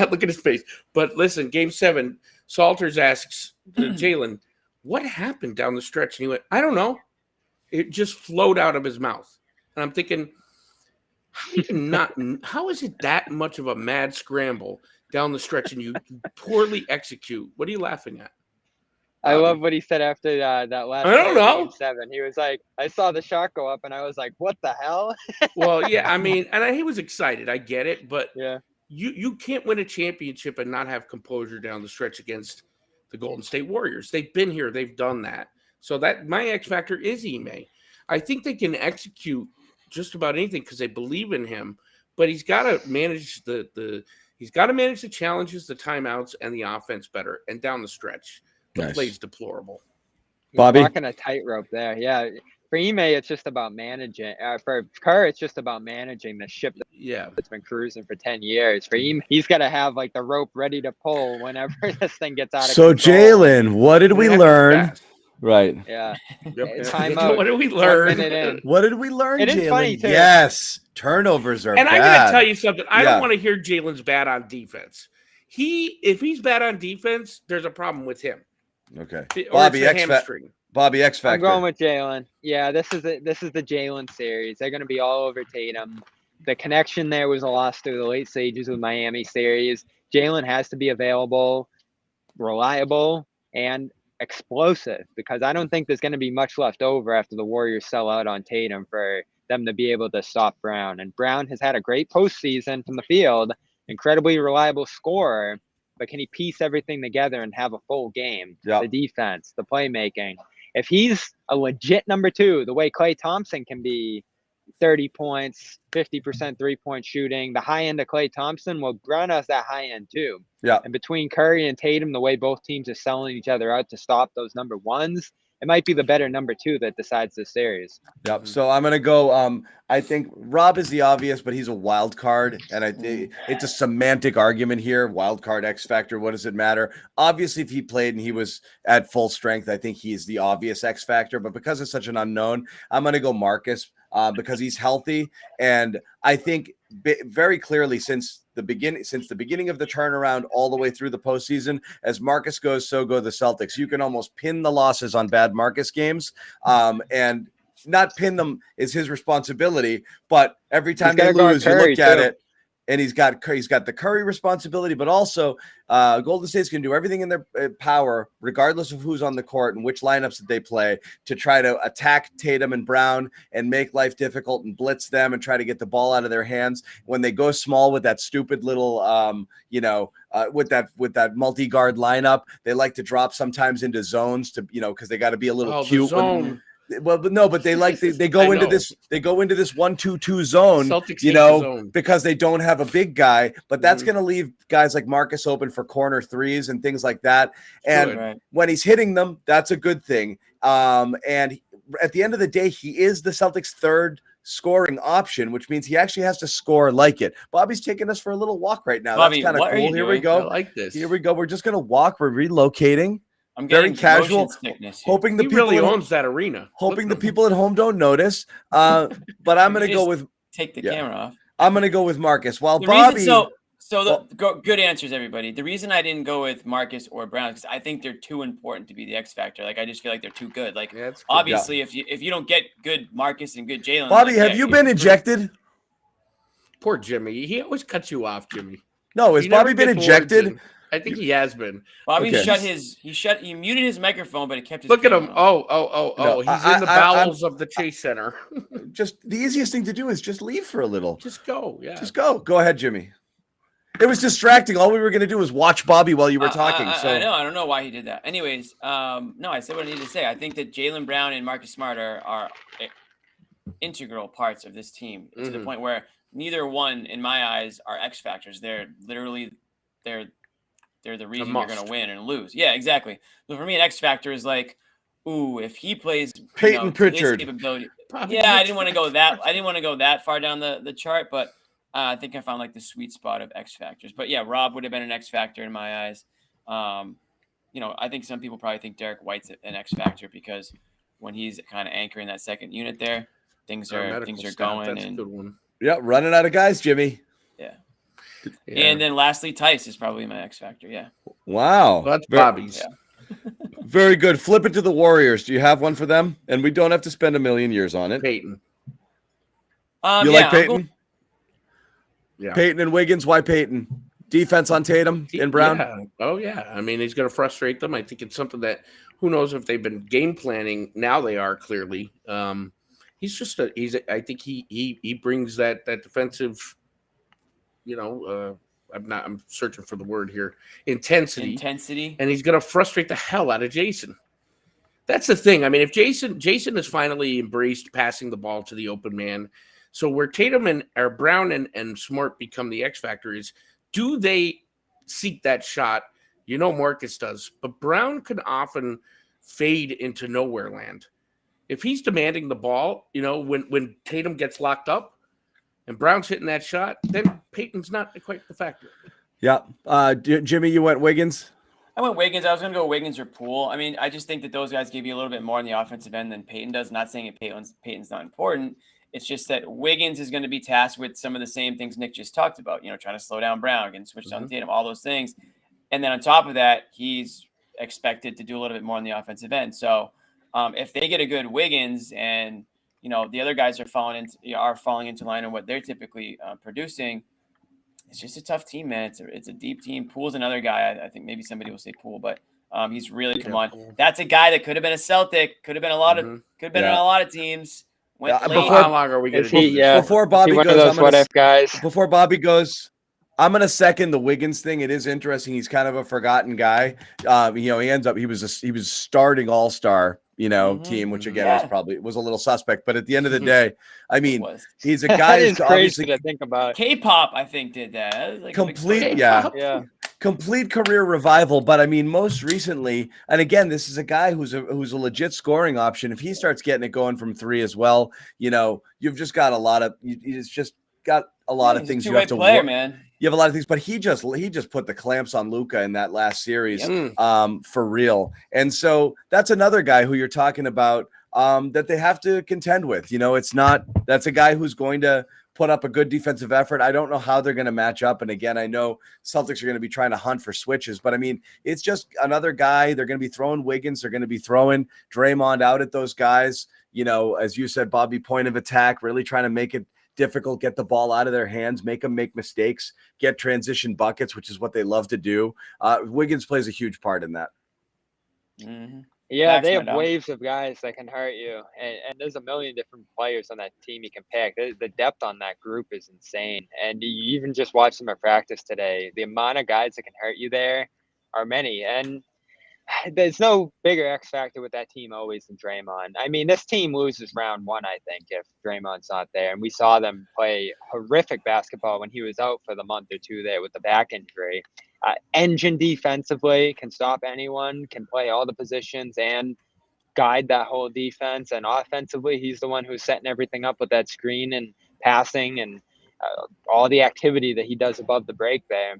look at his face. But listen, Game 7, Salters asks Jalen, "What happened down the stretch?" And he went, "I don't know. It just flowed out of his mouth." And I'm thinking, how is it that much of a mad scramble down the stretch and you poorly execute? What are you laughing at? I love what he said after that last I don't play of know. Game 7. He was like, I saw the shot go up, and I was like, what the hell? Well, yeah, I mean, and he was excited. I get it, but Yeah. you can't win a championship and not have composure down the stretch against the Golden State Warriors. They've been here. They've done that. So that my X factor is Ime. I think they can execute just about anything because they believe in him, but he's got to manage the challenges, the timeouts, and the offense better. And down the stretch, the play's deplorable. He's Bobby? walking a tightrope there. Yeah. For Ime, it's just about managing. For Kerr, it's just about managing the ship that's been cruising for 10 years. For Ime, he's got to have like the rope ready to pull whenever this thing gets out of So control. Jalen, what did we learn? Right. Yeah. Yep. Timeout. What did we 1 learn? minute in. What did we learn, It is Jalen? funny, too. Yes, turnovers are And bad. I'm going to tell you something. I Yeah. don't want to hear Jalen's bad on defense. If he's bad on defense, there's a problem with him. Okay. Or Bobby it's a X hamstring. Bobby X I'm Factor. going with Jalen. Yeah, this is the Jalen series. They're going to be all over Tatum. The connection there was lost through the late stages of the Miami series. Jalen has to be available, reliable, and explosive because I don't think there's going to be much left over after the Warriors sell out on Tatum for them to be able to stop Brown. And Brown has had a great postseason from the field, incredibly reliable scorer, but can he piece everything together and have a full game? Yeah. The defense, the playmaking. If he's a legit number 2, the way Klay Thompson can be 30 points, 50% three-point shooting, the high end of Klay Thompson, well, Brown has that high end too. Yeah. And between Curry and Tatum, the way both teams are selling each other out to stop those number 1s, it might be the better number 2 that decides this series. Yep. So I'm gonna go. I think Rob is the obvious, but he's a wild card, and I think it's a semantic argument here. Wild card, X factor. What does it matter? Obviously, if he played and he was at full strength, I think he's the obvious X factor. But because it's such an unknown, I'm gonna go Marcus because he's healthy, and I think very clearly since the beginning of the turnaround all the way through the postseason, as Marcus goes, so go the Celtics. You can almost pin the losses on bad Marcus games, and not pin them is his responsibility. But every time they lose, you look at it, and he's got the Curry responsibility, but also Golden State's going to do everything in their power, regardless of who's on the court and which lineups that they play, to try to attack Tatum and Brown and make life difficult and blitz them and try to get the ball out of their hands. When they go small with that stupid little, with that multi-guard lineup, they like to drop sometimes into zones to, because they got to be a little cute. Well, but no, but they go into this 1-2-2 zone, Celtics because they don't have a big guy, but that's going to leave guys like Marcus open for corner threes and things like that. And when he's hitting them, that's a good thing. And at the end of the day, he is the Celtics' third scoring option, which means he actually has to score like it. Bobby's taking us for a little walk right now. Bobby, that's kind of cool. Here we go. I like this. Here we go. We're just going to walk. We're relocating. I'm very casual, hoping the people really owns that arena. Hoping the people at home don't notice. But I'm going to go with take the camera off. I'm going to go with Marcus. While Bobby, good answers, everybody. The reason I didn't go with Marcus or Brown because I think they're too important to be the X factor. Like I just feel like they're too good. Like obviously, if you don't get good Marcus and good Jalen, Bobby, have you been ejected? Poor Jimmy. He always cuts you off, Jimmy. No, has Bobby been ejected? I think he has been. Bobby Okay. he muted his microphone, but he kept his Look at camera him. on. Oh. He's in the bowels of the Chase Center. Just the easiest thing to do is just leave for a little. Just go. Yeah. Just go. Go ahead, Jimmy. It was distracting. All we were going to do was watch Bobby while you were talking. I know. I don't know why he did that. Anyways, no, I said what I needed to say. I think that Jaylen Brown and Marcus Smart are integral parts of this team to the point where neither one, in my eyes, are X factors. They're literally they're the reason you're going to win and lose. Yeah, exactly. So for me, an X factor is like, ooh, if he plays Peyton Pritchard. Capability. Yeah, I didn't want to go that. I didn't want to go that far down the chart, but I think I found like the sweet spot of X factors. But yeah, Rob would have been an X factor in my eyes. I think some people probably think Derek White's an X factor because when he's kind of anchoring that second unit there, things are going. That's a good one. Yeah, running out of guys, Jimmy. Yeah. And then lastly, Tice is probably my X factor. Yeah. Wow. Well, that's Bobby's. Yeah. Very good. Flip it to the Warriors. Do you have one for them? And we don't have to spend a million years on it. Peyton. You like Peyton? Yeah. Peyton and Wiggins. Why Peyton? Defense on Tatum and Brown? Yeah. Oh, yeah. I mean, he's going to frustrate them. I think it's something that who knows if they've been game planning. Now they are clearly. I think he brings that defensive, I'm searching for the word here. Intensity. And he's going to frustrate the hell out of Jason. That's the thing. I mean, if Jason has finally embraced passing the ball to the open man. So where Tatum or Brown and Smart become the X factor is, do they seek that shot? Marcus does, but Brown can often fade into nowhere land. If he's demanding the ball, when Tatum gets locked up and Brown's hitting that shot, then Peyton's not quite the factor. Yeah. Jimmy, you went Wiggins? I went Wiggins. I was going to go Wiggins or Poole. I mean, I just think that those guys give you a little bit more on the offensive end than Peyton does. Not saying Peyton's not important. It's just that Wiggins is going to be tasked with some of the same things Nick just talked about, trying to slow down Brown, getting switched on Tatum, all those things. And then on top of that, he's expected to do a little bit more on the offensive end. So if they get a good Wiggins and, the other guys are falling into line on what they're typically producing, it's just a tough team, man. It's a deep team. Poole's another guy. I think maybe somebody will say Poole, but he's really come on. Poole. That's a guy that could have been a Celtic, could have been on a lot of teams. How long are we going to do this? Before Bobby goes, Before Bobby goes, I'm going to second the Wiggins thing. It is interesting. He's kind of a forgotten guy. He ends up he was starting all-star, team, which again was a little suspect. But at the end of the day, I mean, he's a guy who's obviously to think about. K-pop, I think, did that. That was like complete career revival. But I mean, most recently, and again, this is a guy who's a legit scoring option. If he starts getting it going from three as well, you've just got a lot of things you have to play, man. You have a lot of things, but he just put the clamps on Luka in that last series, for real. And so that's another guy who you're talking about that they have to contend with. That's a guy who's going to put up a good defensive effort. I don't know how they're going to match up. And again, I know Celtics are going to be trying to hunt for switches, but I mean, it's just another guy. They're going to be throwing Wiggins. They're going to be throwing Draymond out at those guys. As you said, Bobby, point of attack, really trying to make it difficult, get the ball out of their hands, make them make mistakes, get transition buckets, which is what they love to do. Wiggins plays a huge part in that. Mm-hmm. Yeah, they have waves of guys that can hurt you, and there's a million different players on that team you can pick. The depth on that group is insane, and you even just watch them at practice today. The amount of guys that can hurt you there are many, and there's no bigger X factor with that team always than Draymond. I mean, this team loses round one, I think, if Draymond's not there. And we saw them play horrific basketball when he was out for the month or two there with the back injury. Engine defensively, can stop anyone, can play all the positions and guide that whole defense. And offensively, he's the one who's setting everything up with that screen and passing and all the activity that he does above the break there.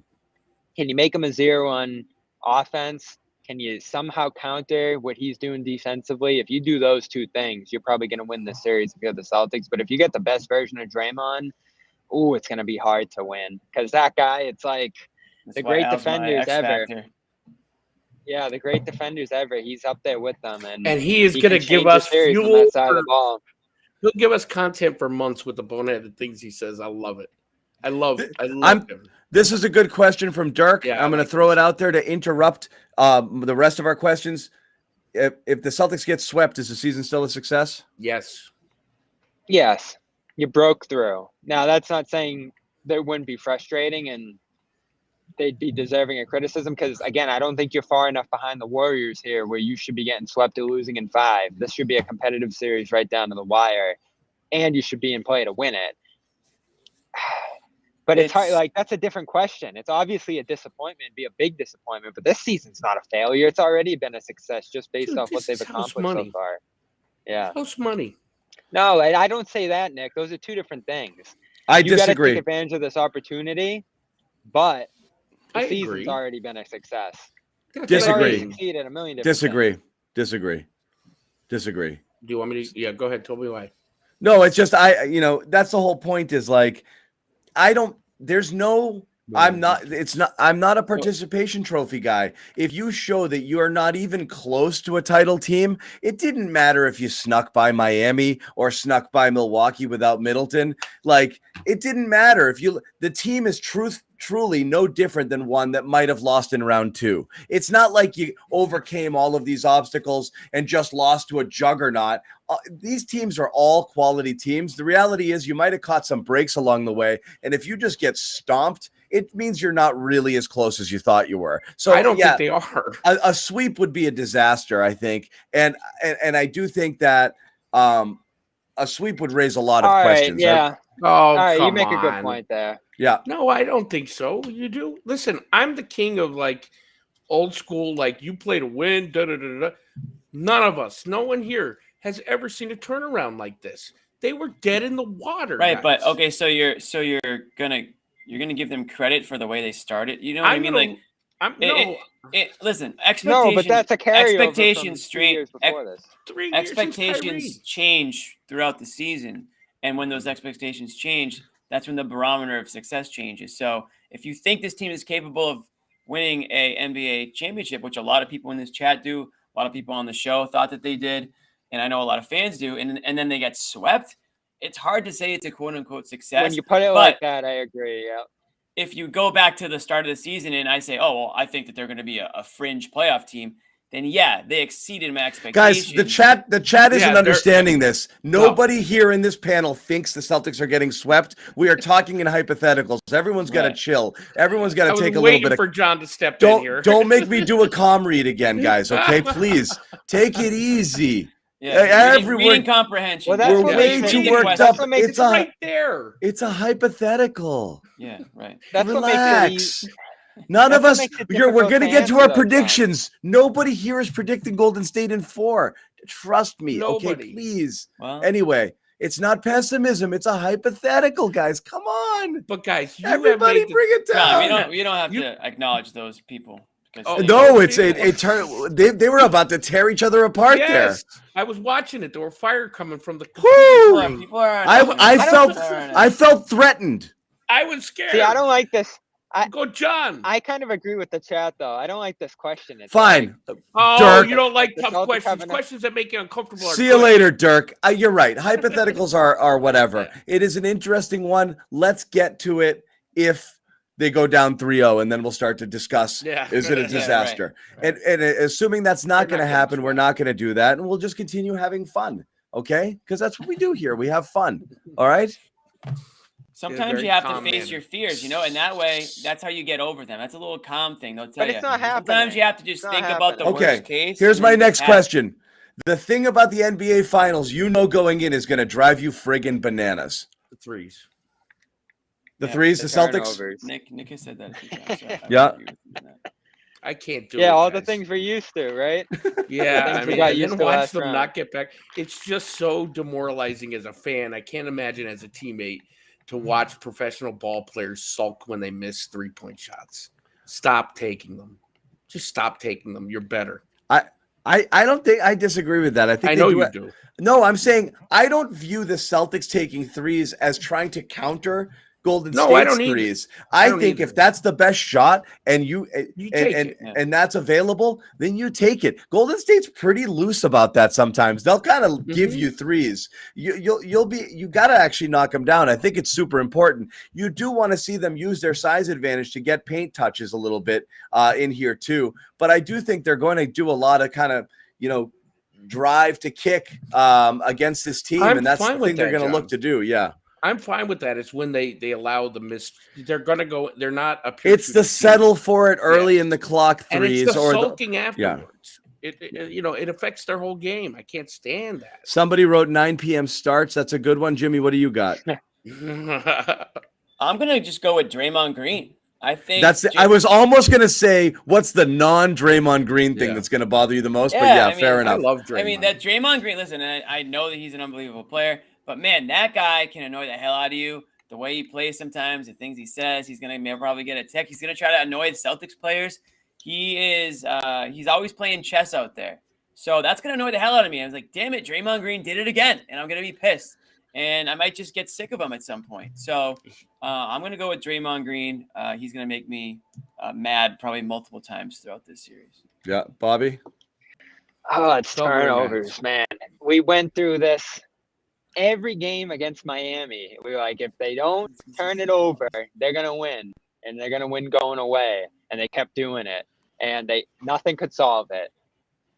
Can you make him a 0 on offense? Can you somehow counter what he's doing defensively? If you do those two things, you're probably going to win this series if you're the Celtics. But if you get the best version of Draymond, it's going to be hard to win. Because that guy, it's like the great defenders ever. Yeah, the great defenders ever. He's up there with them. And he is going to give us fuel on that side of the ball. He'll give us content for months with the boneheaded things he says. I love it. I love him. This is a good question from Dirk. Yeah, I'm going to throw it out there to interrupt the rest of our questions. If the Celtics get swept, is the season still a success? Yes. Yes, you broke through. Now, that's not saying there wouldn't be frustrating and they'd be deserving of criticism because, again, I don't think you're far enough behind the Warriors here where you should be getting swept or losing in 5. This should be a competitive series right down to the wire, and you should be in play to win it. But it's hard, like, that's a different question. It's obviously a disappointment, be a big disappointment, but this season's not a failure. It's already been a success just based off what they've accomplished so far. Yeah. House money. No, I don't say that, Nick. Those are two different things. I You got to disagree. take advantage of this opportunity, but the I season's agree. already been a success. Disagree. It's already succeeded a million different things. Disagree. Do you want me to? Yeah, go ahead. Tell me why. No, it's just that's the whole point is like I'm not a participation trophy guy. If you show that you are not even close to a title team, it didn't matter if you snuck by Miami or snuck by Milwaukee without Middleton. Like, it didn't matter if the team is truly no different than one that might have lost in round 2. It's not like you overcame all of these obstacles and just lost to a juggernaut. These teams are all quality teams. The reality is you might have caught some breaks along the way. And if you just get stomped, it means you're not really as close as you thought you were. So I don't think they are. A sweep would be a disaster, I think. And I do think that a sweep would raise a lot of questions. Yeah. Oh, All right, come you make a good on. point there. Yeah. No, I don't think so. You do. Listen, I'm the king of like old school, like you play to win. Da, da, da, da. None of us, no one here has ever seen a turnaround like this. They were dead in the water. Right, guys. but okay, so you're gonna give them credit for the way they started. You know what I mean? Listen, expectations. No, but that's a carryover expectations from 3 years before this. 3 years since Kyrie. Expectations change throughout the season, and when those expectations change, that's when the barometer of success changes. So if you think this team is capable of winning a NBA championship, which a lot of people in this chat do, a lot of people on the show thought that they did, and I know a lot of fans do, and then they get swept, it's hard to say it's a quote-unquote success. When you put it like that, I agree, yeah. If you go back to the start of the season and I say, oh, well, I think that they're going to be a fringe playoff team, then yeah, they exceeded my expectations. Guys, the chat isn't understanding this. Nobody here in this panel thinks the Celtics are getting swept. We are talking in hypotheticals. Everyone's got to chill. Everyone's got to take a little bit of. For John to step in here. Don't make me do a comm read again, guys. Okay, please take it easy. Yeah, reading comprehension. Well, we're way too worked up. It's right there. It's a hypothetical. Yeah, right. That's Relax. what makes None of us. We're going to get to our answer, predictions. Nobody here is predicting Golden State in 4. Trust me. Nobody. Okay, please. Well, Anyway, it's not pessimism. It's a hypothetical, guys. Come on. But guys, Everybody bring it down. John, we don't have to acknowledge those people. No, it's a turn. They were about to tear each other apart there. I was watching it. There were fire coming from the. People are. I felt threatened. I was scared. See, I don't like this. Go, John. I kind of agree with the chat, though. I don't like this question. It's Fine. Dirk. You don't like tough questions. Questions that make you uncomfortable. See you later, Dirk. You're right. Hypotheticals are whatever. It is an interesting one. Let's get to it if they go down 3-0, and then we'll start to discuss, is it a disaster? Right. And assuming that's not going to happen, we're not going to do that, and we'll just continue having fun, okay? Because that's what we do here. We have fun, all right? Sometimes you have to face your fears, and that way, that's how you get over them. That's a little calm thing. They'll tell but it's not happening. Sometimes you have to just think about the worst case. Here's my next question. The thing about the NBA Finals, going in is going to drive you friggin' bananas. The threes. The threes, the Celtics. Nick has said that. Yeah. I can't do it. Yeah, all guys. the things we're used to, right? Yeah, we got used to watch last them round. not get back. It's just so demoralizing as a fan. I can't imagine as a teammate to watch professional ball players sulk when they miss 3-point shots. Stop taking them. Just stop taking them. You're better. I don't think I disagree with that. I know you do. No, I'm saying I don't view the Celtics taking threes as trying to counter Golden No, I State's don't either. threes. I I don't think either. if that's the best shot and you take and it. and that's available, then you take it. Golden State's pretty loose about that sometimes. They'll kind of give you threes. You got to actually knock them down. I think it's super important. You do want to see them use their size advantage to get paint touches a little bit in here too. But I do think they're going to do a lot of kind of, drive to kick against this team, I'm and that's the fine with thing they're that, going to look John. to do. Yeah. I'm fine with that. It's when they allow the miss. They're gonna go. They're not a pure It's the shooting settle team. for it early in the clock And it's threes the or sulking afterwards. It affects their whole game. I can't stand that. Somebody wrote 9 p.m. starts. That's a good one. Jimmy, what do you got? I'm gonna just go with Draymond Green. I think I was almost gonna say, what's the non-Draymond Green thing Yeah. that's gonna bother you the most? But Yeah, yeah, I mean, fair I enough. love Draymond. I mean, that Draymond Green, listen, I know that he's an unbelievable player, but man, that guy can annoy the hell out of you. The way he plays sometimes, the things he says, he's going to probably get a tech. He's going to try to annoy the Celtics players. He's always playing chess out there. So that's going to annoy the hell out of me. I was like, damn it, Draymond Green did it again, and I'm going to be pissed. And I might just get sick of him at some point. So I'm going to go with Draymond Green. He's going to make me mad probably multiple times throughout this series. Yeah, Bobby? Oh, it's Don't worry, turnovers, man. We went through this every game against Miami. We were like, if they don't turn it over, they're going to win. And they're going to win going away. And they kept doing it. And nothing could solve it.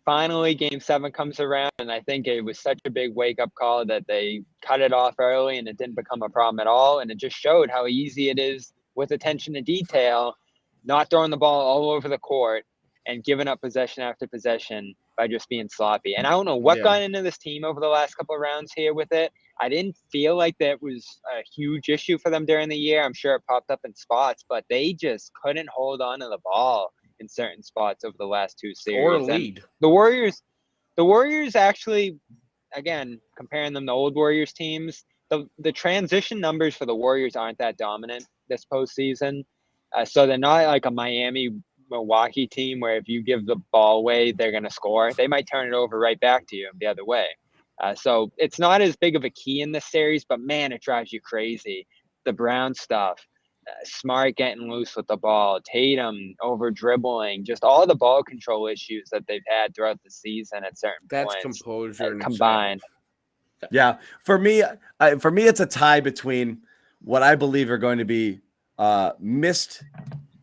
Finally, Game 7 comes around, and I think it was such a big wake-up call that they cut it off early, and it didn't become a problem at all. And it just showed how easy it is with attention to detail, not throwing the ball all over the court and giving up possession after possession by just being sloppy. And I don't know what got into this team over the last couple of rounds here with it. I didn't feel like that was a huge issue for them during the year. I'm sure it popped up in spots, but they just couldn't hold on to the ball in certain spots over the last two series. Or lead. And the Warriors actually, again, comparing them to old Warriors teams, the transition numbers for the Warriors aren't that dominant this postseason. So they're not like a Milwaukee team where if you give the ball away, they're going to score. They might turn it over right back to you the other way. So it's not as big of a key in this series, but man, it drives you crazy. The Brown stuff, Smart getting loose with the ball, Tatum over dribbling, just all the ball control issues that they've had throughout the season at certain That's points. composure Combined. Yeah, for me, it's a tie between what I believe are going to be missed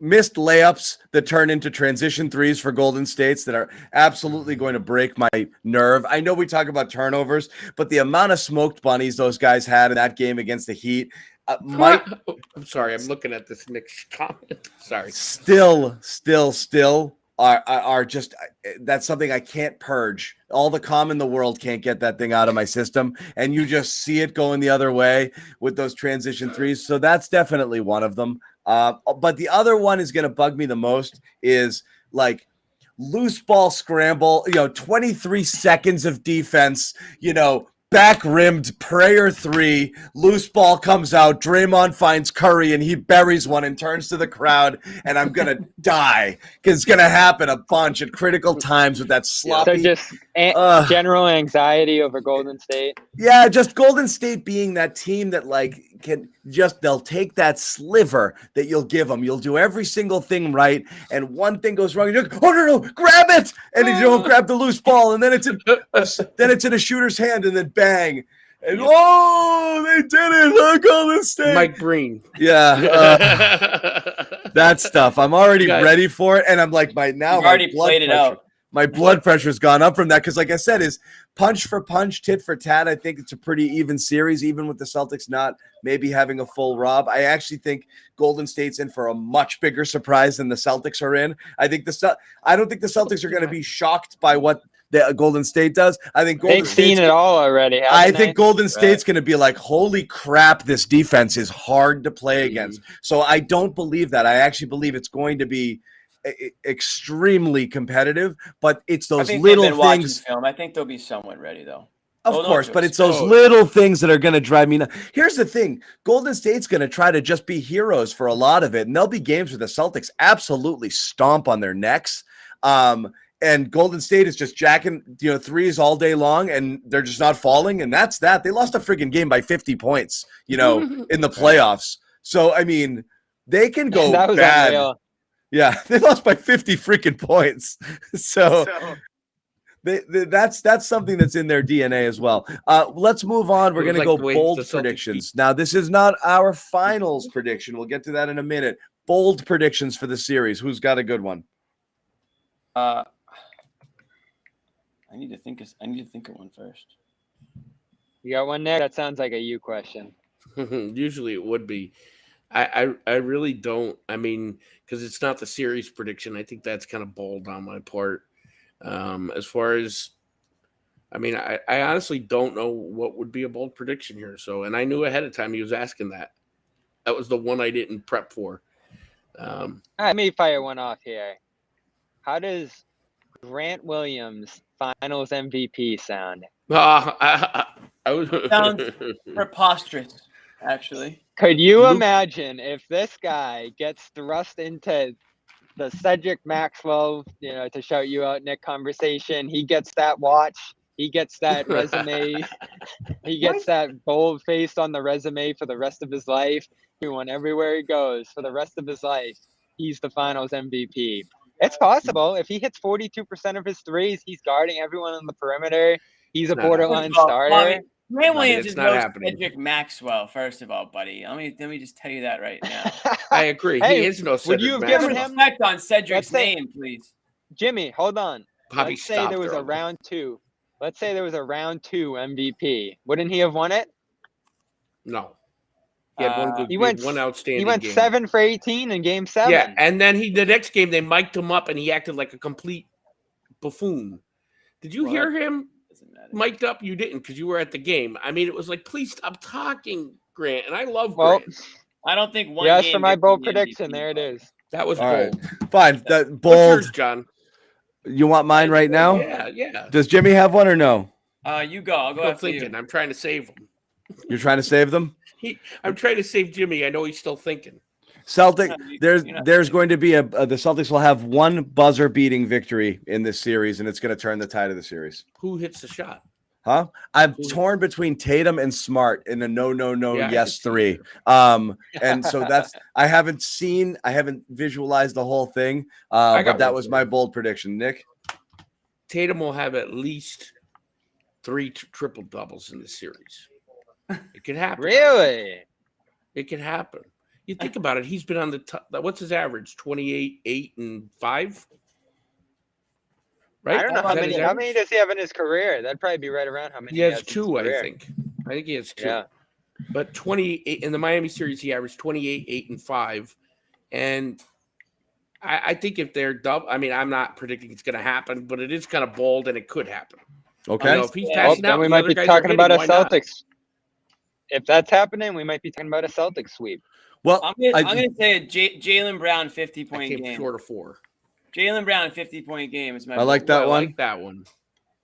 layups that turn into transition threes for Golden States that are absolutely going to break my nerve. I know we talk about turnovers, but the amount of smoked bunnies those guys had in that game against the Heat. I'm sorry. I'm looking at this next comment. Sorry. Still are just, that's something I can't purge. All the calm in the world can't get that thing out of my system, and you just see it going the other way with those transition threes. So that's definitely one of them. But the other one is going to bug me the most is like loose ball scramble, 23 seconds of defense, back rimmed prayer three, loose ball comes out, Draymond finds Curry and he buries one and turns to the crowd, and I'm gonna die because it's gonna happen a bunch at critical times with that sloppy. So just general anxiety over Golden State. Yeah, just Golden State being that team that they'll take that sliver that you'll give them. You'll do every single thing right, and one thing goes wrong. You're like, oh no, grab it, and you don't grab the loose ball, and then it's in a shooter's hand, and then bang, and they did it! Look, Golden State. Mike Breen. Yeah, that stuff. I'm already ready for it, and I'm like, already played it out. My blood pressure's gone up from that because, like I said, is punch for punch, tit for tat. I think it's a pretty even series, even with the Celtics not maybe having a full rob. I actually think Golden State's in for a much bigger surprise than the Celtics are in. I don't think the Celtics are going to be shocked by what the Golden State does. I think they've seen it all already. I think Golden State's going to be like, holy crap, this defense is hard to play against. So I don't believe that. I actually believe it's going to be extremely competitive, but it's those little things. Film. I think they'll be somewhat ready though. Of course, but it's those little things that are going to drive me nuts. Here's the thing. Golden State's going to try to just be heroes for a lot of it, and there'll be games where the Celtics absolutely stomp on their necks. And Golden State is just jacking, threes all day long, and they're just not falling, and that's that. They lost a friggin' game by 50 points, in the playoffs. So I mean, they can go That was bad. unreal. Yeah, they lost by 50 freaking points. So that's something that's in their DNA as well. Let's move on. We're It was going to like go the way bold the Celtics predictions. Now, this is not our finals prediction. We'll get to that in a minute. Bold predictions for the series. Who's got a good one? I need to think of one first. You got one there? That sounds like a you question. Usually it would be. I really don't. I mean, because it's not the series prediction. I think that's kind of bold on my part. As far as, I mean, I honestly don't know what would be a bold prediction here. So, and I knew ahead of time he was asking that. That was the one I didn't prep for. Let me fire one off here. How does Grant Williams Finals MVP sound? I was Sounds preposterous, actually. Could you Luke- imagine if this guy gets thrust into the Cedric Maxwell, to shout you out, Nick, conversation? He gets that watch. He gets that resume. He gets that bold face on the resume for the rest of his life. He won everywhere he goes for the rest of his life. He's the Finals MVP. It's possible. If he hits 42% of his threes, he's guarding everyone on the perimeter. He's a not borderline First of all, starter. Bobby, Grant Bobby, Williams it's is not no happening. Cedric Maxwell. First of all, buddy, let me just tell you that right now. I agree. Hey, He is no would Cedric you have Put given Maxwell. him- respect on Cedric's Let's say- name, please. Jimmy, hold on. Bobby, Let's say stop there was there. a round two. Let's say there was a round 2 MVP. Wouldn't he have won it? No. He had one good He game, went one outstanding He went game. 7 for 18 in Game 7. Yeah, and then the next game they mic'd him up and he acted like a complete buffoon. Did you Well, hear him Doesn't matter. mic'd up? You didn't because you were at the game. I mean, it was like, please stop talking, Grant. And I love Well, Grant. I don't think one. yes, game for my gets bold him the prediction. MVP, There it but- is. That was All right. bold. Fine. That What's bold. yours, John? You want mine right now? Yeah. Does Jimmy have one or no? You go. I'll go Still after thinking. you. I'm trying to save him. You're trying to save them? I'm trying to save Jimmy. I know he's still thinking. Celtic, You're not there's saving. going to be the Celtics will have one buzzer beating victory in this series, and it's going to turn the tide of the series. Who hits the shot? Huh? I'm Who- torn between Tatum and Smart in a no, Yeah, I yes, could see 3. And so I haven't visualized the whole thing. I got But that one was for my you. bold prediction. Nick? Tatum will have at least 3 triple doubles in the series. It could happen. Really? It could happen. You think about it. He's been on the top. What's his average? 28, 8, and 5. Right? I don't know Is how that many. his How average? many does he have in his career? That'd probably be right around how many He has in his 2, I career. think. I think he has 2. Yeah. But 28 in the Miami series, he averaged 28, 8, and 5. And I think if they're double, I mean, I'm not predicting it's going to happen, but it is kind of bold and it could happen. Okay. You know, if he's Yeah. Well, passing then out, we the might other be guys are talking about a hitting, why not? Celtics. If that's happening, we might be talking about a Celtics sweep. Well, I'm gonna say a Jalen Brown 50-point I came game. short of 4. Jalen Brown 50-point game is my. I like vote. that I one. like that one.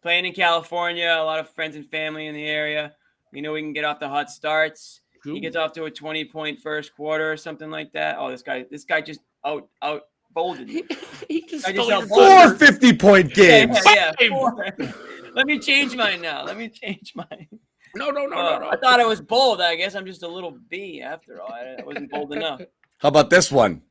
Playing in California, a lot of friends and family in the area. We know we can get off the hot starts. He gets off to a 20-point first quarter or something like that. Oh, this guy just out bolded me. He just I stole just your don't- 4 50-point games. Yeah, Five. 4. Let me change mine now. Let me change mine. No. I thought it was bold. I guess I'm just a little B after all. I wasn't bold enough. How about this one?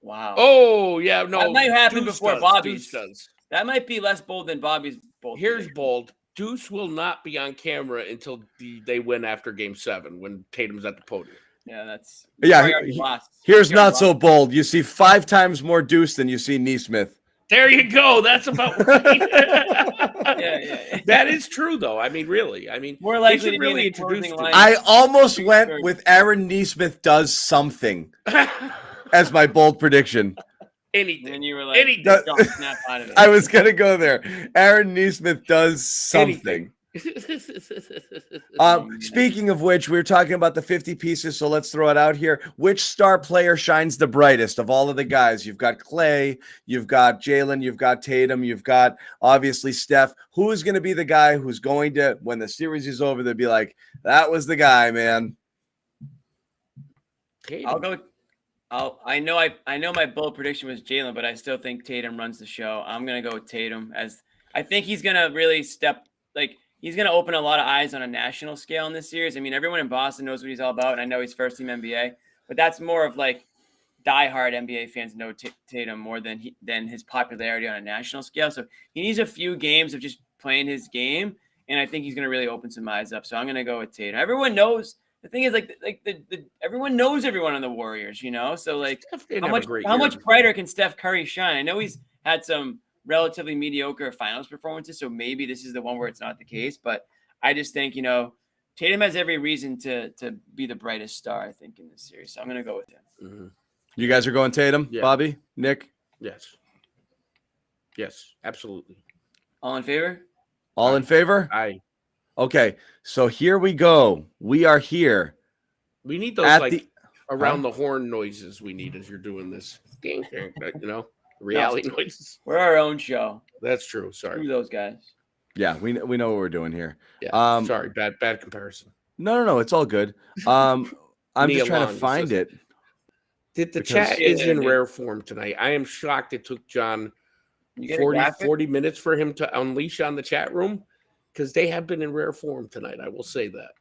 Wow. Oh, yeah. No. That might happen Deuce before does. Bobby's. Deuce does. That might be less bold than Bobby's bold. Here's prediction. bold. Deuce will not be on camera until they win after Game 7 when Tatum's at the podium. Yeah, that's Yeah, he already lost. Here's He already not so lost. bold. You see 5 times more Deuce than you see Neesmith. There you go. That's about right. Yeah. That is true, though. I mean, really. I mean, More they likely should to be really in the introduce closing Deuce. line. I almost went Sure. with Aaron Neesmith does something as my bold prediction. And Anything. then you were like, Anything. don't snap out of it. I was going to go there. Aaron Neesmith does something. Speaking of which, we were talking about the 50 pieces, so let's throw it out here. Which star player shines the brightest of all of the guys? You've got Clay, you've got Jalen, you've got Tatum, you've got obviously Steph. Who is going to be the guy who's going to, when the series is over, they'll be like, that was the guy, man. I'll go. I know my bold prediction was Jalen, but I still think Tatum runs the show. I'm gonna go with Tatum as I think he's gonna really step. Like he's going to open a lot of eyes on a national scale in this series. I mean, everyone in Boston knows what he's all about, and I know he's first team NBA, but that's more of like diehard NBA fans know Tatum more than his popularity on a national scale. So he needs a few games of just playing his game, and I think he's going to really open some eyes up. So I'm going to go with Tatum. Everyone knows. The thing is, everyone knows everyone on the Warriors, you know. So like, how much brighter can Steph Curry shine? I know he's had some relatively mediocre finals performances, so maybe this is the one where it's not the case. But I just think, you know, Tatum has every reason to be the brightest star, I think, in this series. So I'm going to go with him. Mm-hmm. You guys are going Tatum, yeah. Bobby, Nick? Yes, absolutely. All in favor? All in favor? Aye. Okay, so here we go. We are here. We need those around the horn noises we need as you're doing this. You know, reality noises. We're our own show. That's true. Sorry. Screw those guys. Yeah, we know what we're doing here. Yeah. Sorry, bad comparison. No, it's all good. I'm just trying to find it. The chat is in rare form tonight. I am shocked it took John 40 minutes for him to unleash on the chat room, because they have been in rare form tonight. I will say that.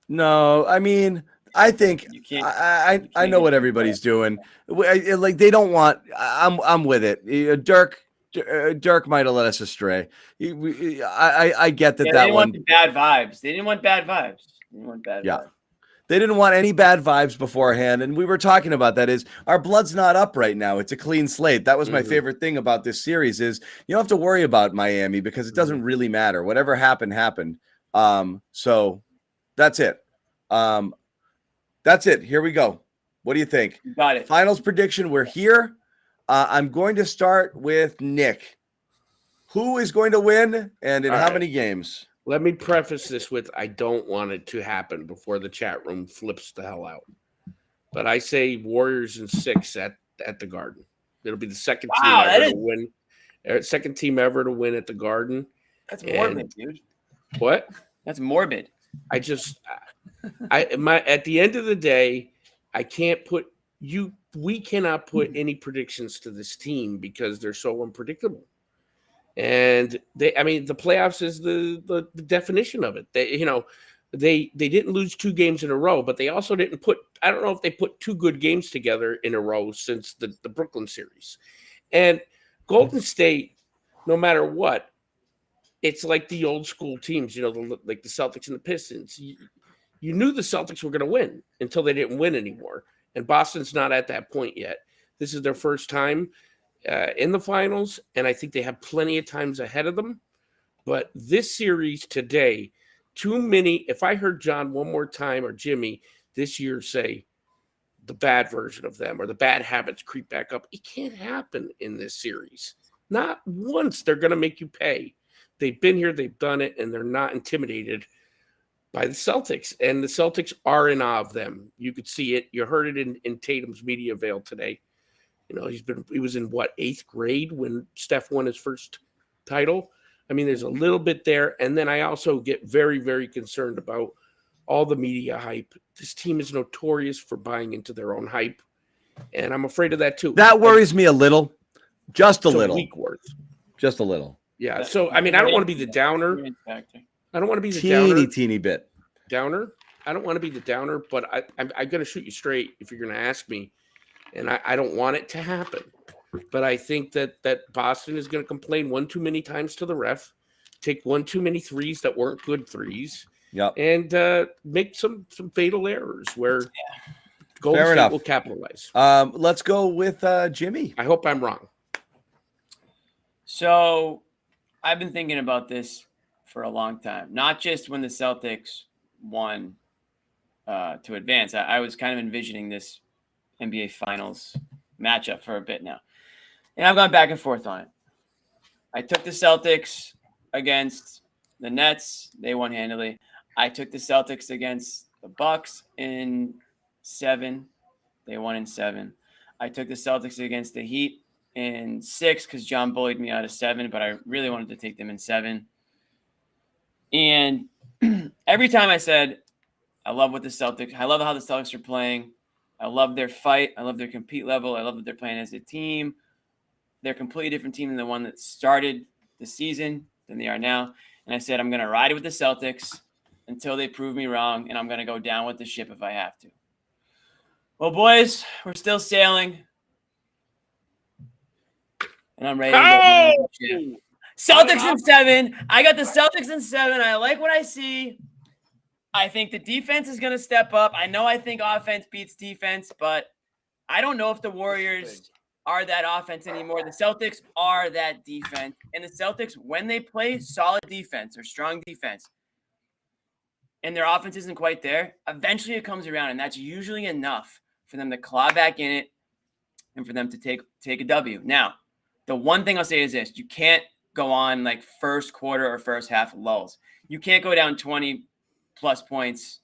No, I mean, I think I know what everybody's doing. Like, they don't want. I'm with it. Dirk might have led us astray. I get that. Yeah, that they one. Want the bad vibes. They didn't want bad vibes. Vibes. They didn't want any bad vibes beforehand, and we were talking about that. Is our blood's not up right now? It's a clean slate. That was my favorite thing about this series. Is you don't have to worry about Miami because it doesn't really matter. Whatever happened. So that's it. That's it. Here we go. What do you think? Got it. Finals prediction. We're here. I'm going to start with Nick. Who is going to win, and in how many games? Let me preface this with, I don't want it to happen before the chat room flips the hell out. But I say Warriors in 6 at the Garden. It'll be the second team ever to win. Second team ever to win at the Garden. That's morbid, dude. What? That's morbid. At the end of the day, we cannot put any predictions to this team because they're so unpredictable. And the playoffs is the definition of it. They didn't lose 2 games in a row, but they also didn't put, I don't know if they put 2 good games together in a row since the Brooklyn series. And Golden State, no matter what, it's like the old school teams, like the Celtics and the Pistons. You knew the Celtics were going to win until they didn't win anymore. And Boston's not at that point yet. This is their first time in the finals, and I think they have plenty of times ahead of them. But this series today, too many. If I heard John one more time or Jimmy this year say the bad version of them or the bad habits creep back up, it can't happen in this series. Not once. They're going to make you pay. They've been here, they've done it, and they're not intimidated by the Celtics. And the Celtics are in awe of them. You could see it. You heard it in Tatum's media avail today. He was in 8th grade when Steph won his first title. I mean, there's a little bit there. And then I also get very, very concerned about all the media hype. This team is notorious for buying into their own hype. And I'm afraid of that too. That worries me a little. Just a little. Week worth. Just a little. Yeah. So, I mean, I don't want to be the downer. I don't want to be the downer. Teeny bit. Downer. I don't want to be the downer, but I'm going to shoot you straight if you're going to ask me. And I don't want it to happen. But I think that Boston is going to complain one too many times to the ref, take one too many threes that weren't good threes, and make some fatal errors where Golden State will capitalize. Let's go with Jimmy. I hope I'm wrong. So I've been thinking about this for a long time, not just when the Celtics won to advance. I was kind of envisioning this NBA Finals matchup for a bit now. And I've gone back and forth on it. I took the Celtics against the Nets. They won handily. I took the Celtics against the Bucks in 7. They won in 7. I took the Celtics against the Heat in 6 because John bullied me out of 7, but I really wanted to take them in 7. And every time I said, I love how the Celtics are playing. I love their fight. I love their compete level. I love that they're playing as a team. They're a completely different team than the one that started the season than they are now. And I said, I'm going to ride with the Celtics until they prove me wrong, and I'm going to go down with the ship if I have to. Well, boys, we're still sailing. And I'm ready to go down with the ship. Celtics in 7. I got the Celtics in 7. I like what I see. I think the defense is going to step up. I think offense beats defense, but I don't know if the Warriors are that offense anymore. The Celtics are that defense. And the Celtics, when they play solid defense or strong defense, and their offense isn't quite there, eventually it comes around, and that's usually enough for them to claw back in it and for them to take a W. Now, the one thing I'll say is this. You can't go on like first quarter or first half lulls. You can't go down 20-plus points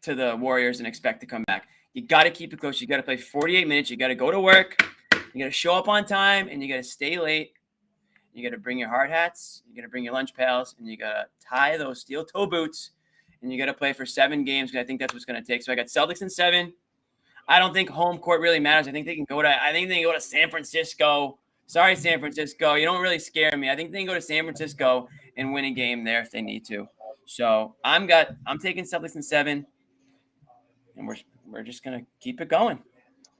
to the Warriors and expect to come back. You got to keep it close. You got to play 48 minutes. You got to go to work. You got to show up on time, and you got to stay late. You got to bring your hard hats. You got to bring your lunch pails, and you got to tie those steel toe boots, and you got to play for 7 games because I think that's what's going to take. So I got Celtics in 7. I don't think home court really matters. I think they can go to San Francisco. Sorry, San Francisco. You don't really scare me. I think they can go to San Francisco and win a game there if they need to. So I'm taking Celtics in 7, and we're just gonna keep it going.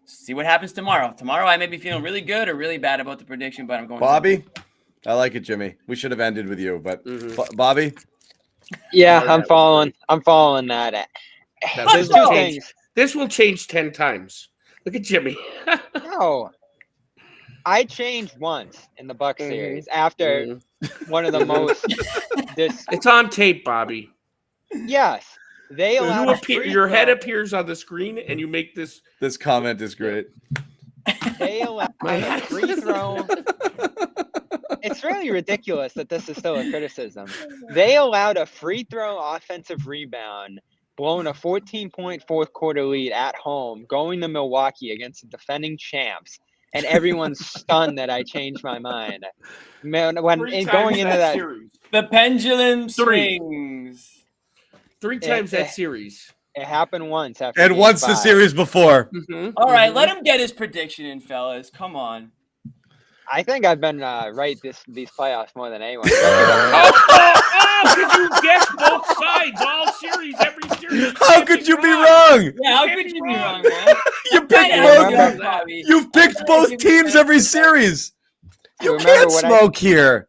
See what happens tomorrow. Tomorrow I may be feeling really good or really bad about the prediction, but I'm going. Bobby, I like it, Jimmy. We should have ended with you, but Bobby. Yeah, I'm following that. There's two things. This will change 10 times. Look at Jimmy. No. I changed once in the Bucks series after one of the most. It's on tape, Bobby. Yes, they allowed your head appears on the screen, and you make this. This comment is great. They allowed a free throw. It's really ridiculous that this is still a criticism. They allowed a free throw offensive rebound, blowing a 14-point fourth quarter lead at home, going to Milwaukee against the defending champs. And everyone's stunned that I changed my mind. Man, going into that series. The pendulum swings. 3 times that series. It happened once after. And once 5. The series before. All right, let him get his prediction in, fellas. Come on. I think I've been right these playoffs more than anyone. Could you guess both sides all series, every series? How could you be wrong? Yeah, how could you be wrong, man? You've picked both teams every series. You can't smoke here.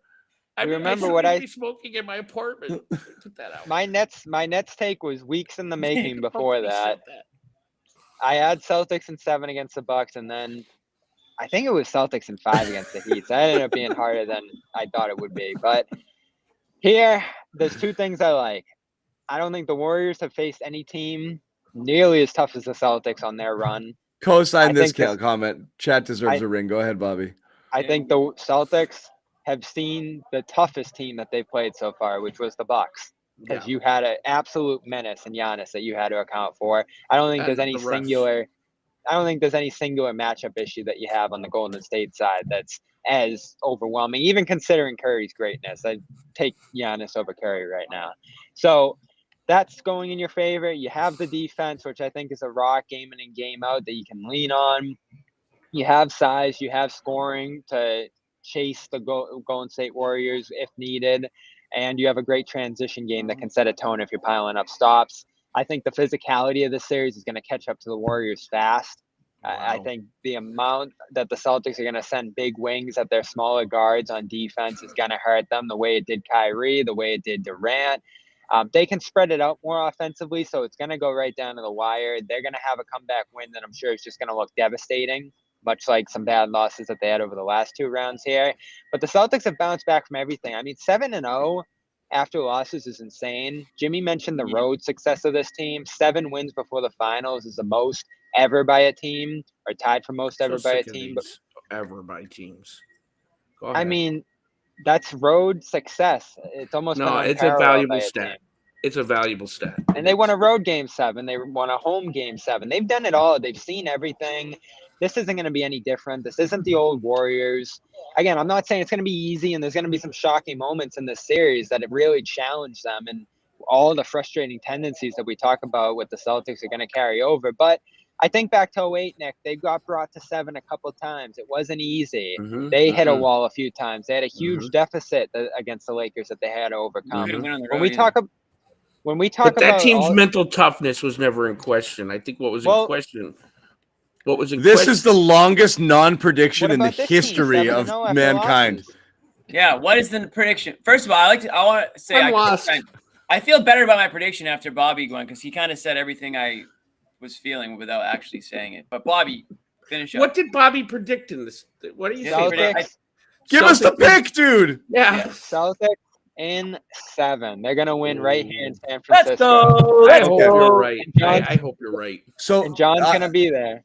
I remember what I smoking in my apartment. Put that out. My Nets take was weeks in the making before that. I had Celtics in 7 against the Bucks, and then I think it was Celtics in 5 against the Heat. So that ended up being harder than I thought it would be. But here, there's 2 things I like. I don't think the Warriors have faced any team nearly as tough as the Celtics on their run. Co-sign this comment. Chat deserves a ring. Go ahead, Bobby. I think the Celtics have seen the toughest team that they've played so far, which was the Bucks. Because you had an absolute menace in Giannis that you had to account for. I don't think there's any singular matchup issue that you have on the Golden State side that's as overwhelming, even considering Curry's greatness. I'd take Giannis over Curry right now. So that's going in your favor. You have the defense, which I think is a rock game in and game out that you can lean on. You have size, you have scoring to chase the Golden State Warriors if needed, and you have a great transition game that can set a tone if you're piling up stops. I think the physicality of the series is going to catch up to the Warriors fast. Wow. I think the amount that the Celtics are going to send big wings at their smaller guards on defense is going to hurt them the way it did Kyrie, the way it did Durant. They can spread it out more offensively, so it's going to go right down to the wire. They're going to have a comeback win that I'm sure is just going to look devastating, much like some bad losses that they had over the last 2 rounds here. But the Celtics have bounced back from everything. I mean, 7-0 after losses is insane. Jimmy mentioned the road success of this team. 7 wins before the finals is the most ever by a team, or tied for most ever by a team. Ever by teams. I mean, that's road success. It's almost it's a valuable stat. It's a valuable stat. And they won a road game 7. They won a home game 7. They've done it all. They've seen everything. This isn't going to be any different. This isn't the old Warriors. Again, I'm not saying it's going to be easy, and there's going to be some shocking moments in this series that it really challenge them, and all the frustrating tendencies that we talk about with the Celtics are going to carry over. But I think back to 08, Nick. They got brought to 7 a couple times. It wasn't easy. Mhm, They hit a mhm. wall a few times. They had a huge deficit against the Lakers that they had to overcome. Couldn't win on the When road we either. talk But that about team's mental toughness was never in question. I think what was in question. What was in This question? is the longest non-prediction what in the about this team? history 7-0 of after mankind. losses. Yeah, what is the prediction? First of all, I want to say I'm lost. I feel better about my prediction after Bobby going because he kind of said everything I was feeling without actually saying it. But Bobby, finish up. What did Bobby predict in this? What are you saying? Celtics, Give us the pick, dude. Yeah. Celtics in 7. They're gonna win right here in San Let's Francisco. go. I Let's hope go. you're right. John- I hope you're right. So And John's gonna be there.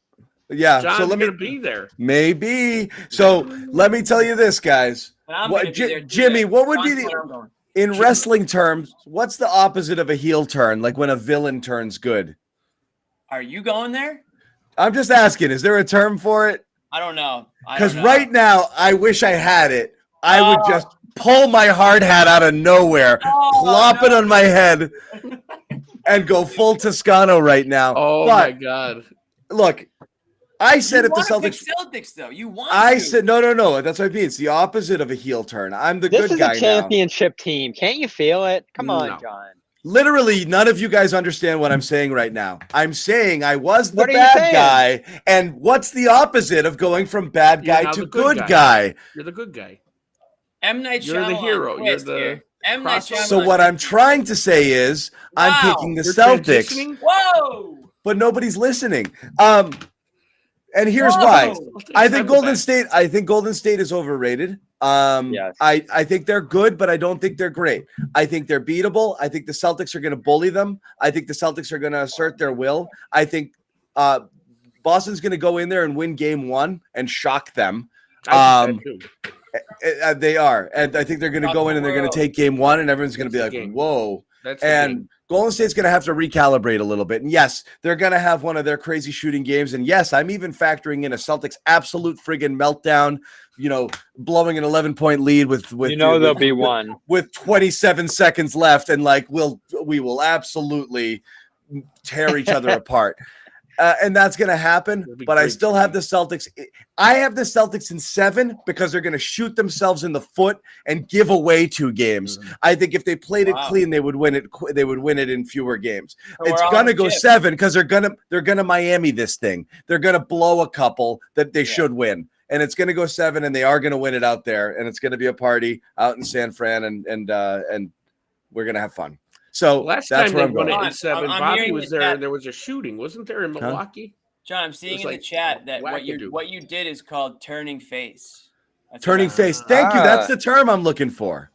yeah. John's so let me gonna be there. maybe. So let me tell you this, guys. And I'm What, gonna be there too, Jimmy? Nick. What would be John's the where I'm going. in wrestling terms? What's the opposite of a heel turn? Like when a villain turns good. Are you going there? I'm just asking. Is there a term for it? I don't know. Because right now, I wish I had it. I would Oh. just pull my hard hat out of nowhere, plop it on my head, and go full Toscano right now. Oh But my God. look, I said you if the wanna pick Celtics. Celtics though. You want I to. said no. That's what I mean. It's the opposite of a heel turn. I'm the This good is guy a now. championship team. Can't you feel it? Come on, No. John. Literally, none of you guys understand what I'm saying right now. I'm saying I was the What are you bad saying? guy, and what's the opposite of going from bad You're guy now to the good good guy. guy? You're the good guy. M. Night Shyamalan. You're the hero. You're twist the here. M. Night crossover. Shyamalan. So what I'm trying to say is I'm Wow. picking the You're Celtics, transitioning? Whoa. but nobody's listening. And here's Whoa. why. I I'm think the Golden best. State. I think Golden State is overrated. Yes. I think they're good, but I don't think they're great. I think they're beatable. I think the Celtics are going to bully them. I think the Celtics are going to assert their will. I think Boston's going to go in there and win game 1 and shock them. I think that too. They are, and I think they're going to go in and they're going to take game 1, and everyone's going to be That's the like, game. "Whoa!" That's the And game. Golden State's going to have to recalibrate a little bit. And yes, they're going to have one of their crazy shooting games. And yes, I'm even factoring in a Celtics absolute friggin' meltdown, blowing an 11-point lead with there'll be one. with 27 seconds left. And like, we will absolutely tear each other apart. And that's going to happen. It'll be But I great still for have me. the Celtics. I have the Celtics in 7 because they're going to shoot themselves in the foot and give away 2 games. Mhm. I think if they played it Wow. clean, they would win it. They would win it in fewer games. So It's we're all gonna on go chip. 7 because they're gonna Miami this thing. They're gonna blow a couple that they should win, and it's gonna go 7, and they are gonna win it out there, and it's gonna be a party out in San Fran, and we're gonna have fun. So Last that's time where they I'm won going. it in I'm 7, hearing Bobby the was there. chat. And there was a shooting, wasn't there, in Milwaukee? John, I'm seeing was in like the chat that wackadoo. what you did is called turning face. That's Turning what I- face. Thank you. That's Ah. the term I'm looking for.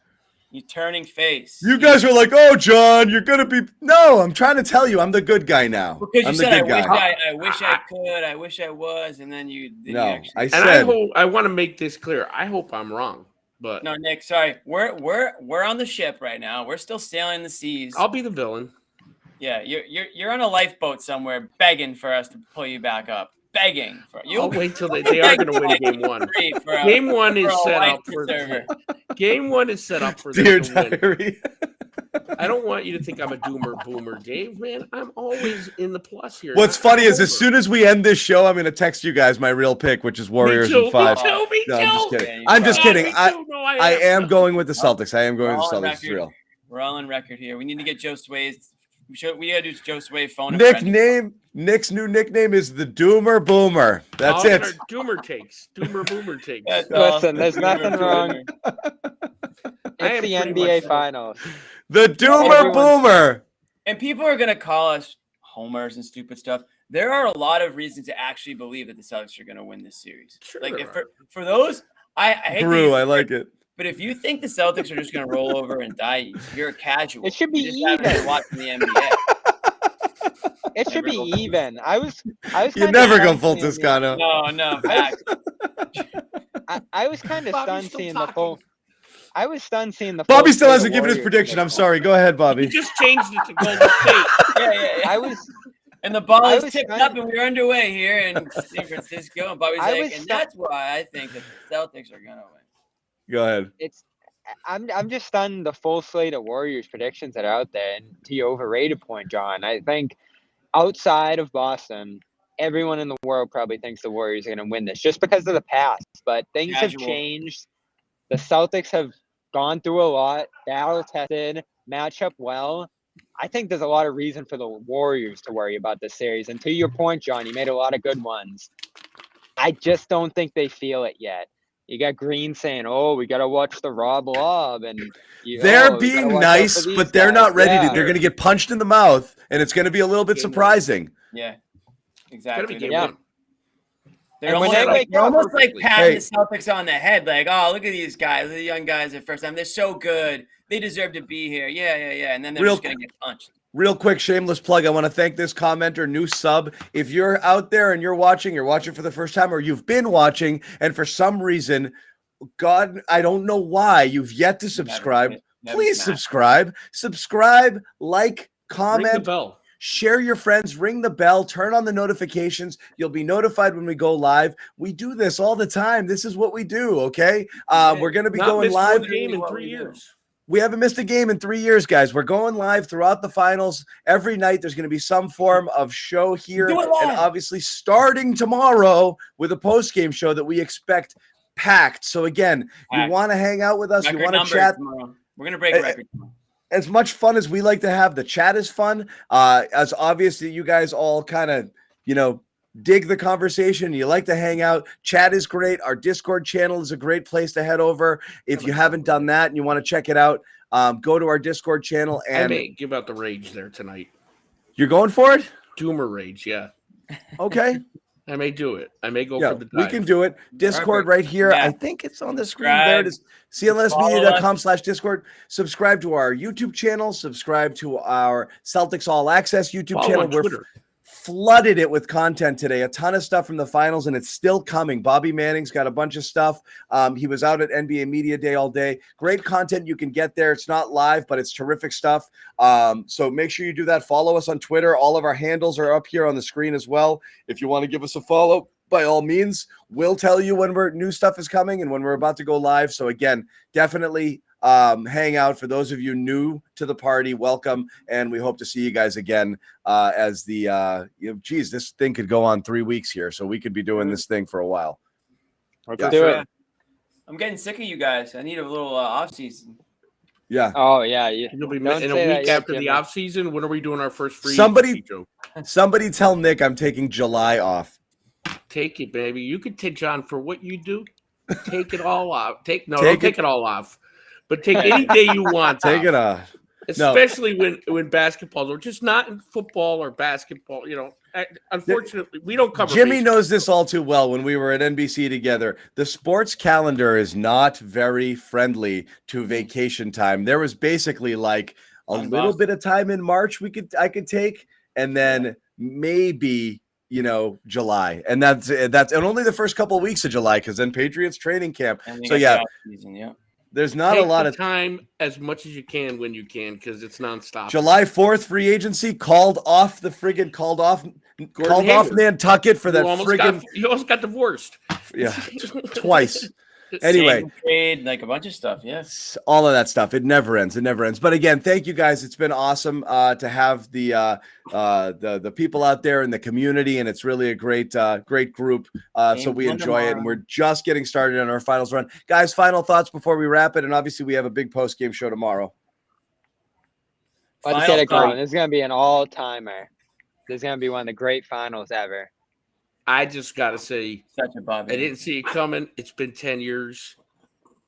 You turning face. You guys are like, oh, John, you're gonna be. No, I'm trying to tell you, I'm the good guy now. Because you I'm the said good guy. I wish I could, I wish I was, and then you No, actually. I And I said. hope I want to make this clear. I hope I'm wrong, but No, Nick, sorry. We're on the ship right now. We're still sailing the seas. I'll be the villain. Yeah, you're on a lifeboat somewhere begging for us to pull you back up. Begging for you. I'll wait till they are going to win game 1. Game 1 is set up for game 1 is set up for them Dear to win. diary. I don't want you to think I'm a doomer boomer, Dave. Man, I'm always in the plus here. What's funny is as Over. soon as we end this show, I'm going to text you guys my real pick, which is Warriors me too, in 5. Me too, me No, I'm just too. kidding. Yeah, I'm just you kidding. Me I too. No, I am going with the Celtics. I am going with the All on Celtics. It's record. real. We're all on record here. We need to get Joe Sway's. We gotta do Joe Sway phone. a Nick's friend. new nickname is the Doomer Boomer. That's it. Doomer takes. Doomer boomer takes. That's Listen, awesome. there's nothing wrong. I It's am the pretty NBA much- Finals. The Doomer Everyone's- Boomer. And people are gonna call us homers and stupid stuff. There are a lot of reasons to actually believe that the Celtics are gonna win this series. Sure Like there if are. for those, I hate to Brew, use I the like word, it. But if you think the Celtics are just gonna roll over and die, you're a casual. It should be You just haven't been even. watching the NBA. It should be even. I was You kinda never go stunned full seeing the- Toscano. No, facts. I was kind of Bobby's stunned still seeing the talking. full. I was stunned seeing the. Bobby full still slate hasn't of given his Warriors prediction. I'm predictions. sorry. Go ahead, He Bobby. just changed it to Golden State. Yeah. I was. And the ball I is was tipped stunned. up, and we're underway here in San Francisco. And Bobby's I like, was and stunned. that's why I think that the Celtics are gonna win. Go ahead. It's. I'm just stunned the full slate of Warriors predictions that are out there. And to your overrated point, John, I think outside of Boston everyone in the world probably thinks the Warriors are going to win this just because of the past. But things have Casual. changed. The Celtics have gone through a lot, battle-tested, match up well. I think there's a lot of reason for the Warriors to worry about this series. And to your point, John, you made a lot of good ones. I just don't think they feel it yet. You got Green saying, "Oh, we got to watch the Rob Lob," and they're we gotta being watch out for nice, these but they're guys." not ready Yeah. to. They're going to get punched in the mouth, and it's going to be a little bit Game surprising. Yeah, It's exactly. gonna be game Yeah. one. They're And when almost, they like, wake they're up, almost like perfectly. patting Hey. the Celtics on the head, like, "Oh, look at these guys, the young guys at first time. They're so good. They deserve to be here. Yeah. And then they're Real just gonna get punched." Real quick, shameless plug. I want to thank this commenter, new sub. If you're out there and you're watching for the first time, or you've been watching, and for some reason, God, I don't know why, you've yet to subscribe. Please subscribe, like, Ring the comment, bell. share your friends, ring the bell, turn on the notifications. You'll be notified when we go live. We do this all the time. This is what we do, okay? We're going to be Not going missed live. one game in What 3 we do. years. We haven't missed a game in 3 years, guys. We're going live throughout the finals. Every night there's going to be some form of show here. Do it live. And obviously starting tomorrow with a post-game show that we expect packed. So again, you Packed. want to hang out with us, Record you want to numbers chat. tomorrow. We're gonna break a record tomorrow. As much fun as we like to have, the chat is fun. As obvious that you guys all kind of, dig the conversation. You like to hang out. Chat is great. Our Discord channel is a great place to head over. If you haven't done that and you want to check it out, go to our Discord channel. I And may give out the rage there tonight. you're going for it? Doomer rage, yeah. Okay. I may do it. I may go Yeah, for the dive. we can do it. Discord right here. Yeah. I think it's on the screen. There it is. CLNSmedia.com/Discord. Subscribe to our YouTube channel. Subscribe to our Celtics All Access YouTube Follow channel. on We're Twitter. flooded it with content today. A ton of stuff from the finals, and it's still coming. Bobby Manning's got a bunch of stuff. He was out at NBA Media Day all day. Great content you can get there. It's not live, but it's terrific stuff. So make sure you do that. Follow us on Twitter. All of our handles are up here on the screen as well. If you want to give us a follow, by all means, we'll tell you when new stuff is coming and when we're about to go live. So again, definitely hang out. For those of you new to the party, welcome, and we hope to see you guys again as the this thing could go on 3 weeks here, so we could be doing this thing for a while. Let's do it. I'm getting sick of you guys. I need a little off season. Yeah. Oh yeah, You'll be Don't in a say that week yet, after the Jimmy. off season. When are we doing our first free Somebody- agency show? Somebody tell Nick I'm taking July off. Take it, baby. You could take John for what you do. Take it all off. Don't Take take it all off. But take any day you want. Take it off. No. Especially when basketball, or just not in football or basketball. Unfortunately, we don't cover. Jimmy baseball. knows this all too well. When we were at NBC together, the sports calendar is not very friendly to vacation time. There was basically like a little bit of time in March I could take, and then maybe July, and that's and only the first couple of weeks of July, because then Patriots training camp. So yeah, season, yeah. there's not Take a lot the of time as much as you can when you can, because it's nonstop. July 4th free agency called off Nantucket for that friggin' You almost got divorced. yeah twice. Anyway, trade, like a bunch of stuff. Yes, all of that stuff. It never ends. But again, thank you guys. It's been awesome to have the people out there in the community, and it's really a great group. So we enjoy it, and we're just getting started on our finals run. Guys, final thoughts before we wrap it, and obviously we have a big post game show tomorrow. Let's get it going. This is gonna be an all-timer. This is gonna be one of the great finals ever. I just got to say, such a Bobby. I didn't see it coming. It's been 10 years.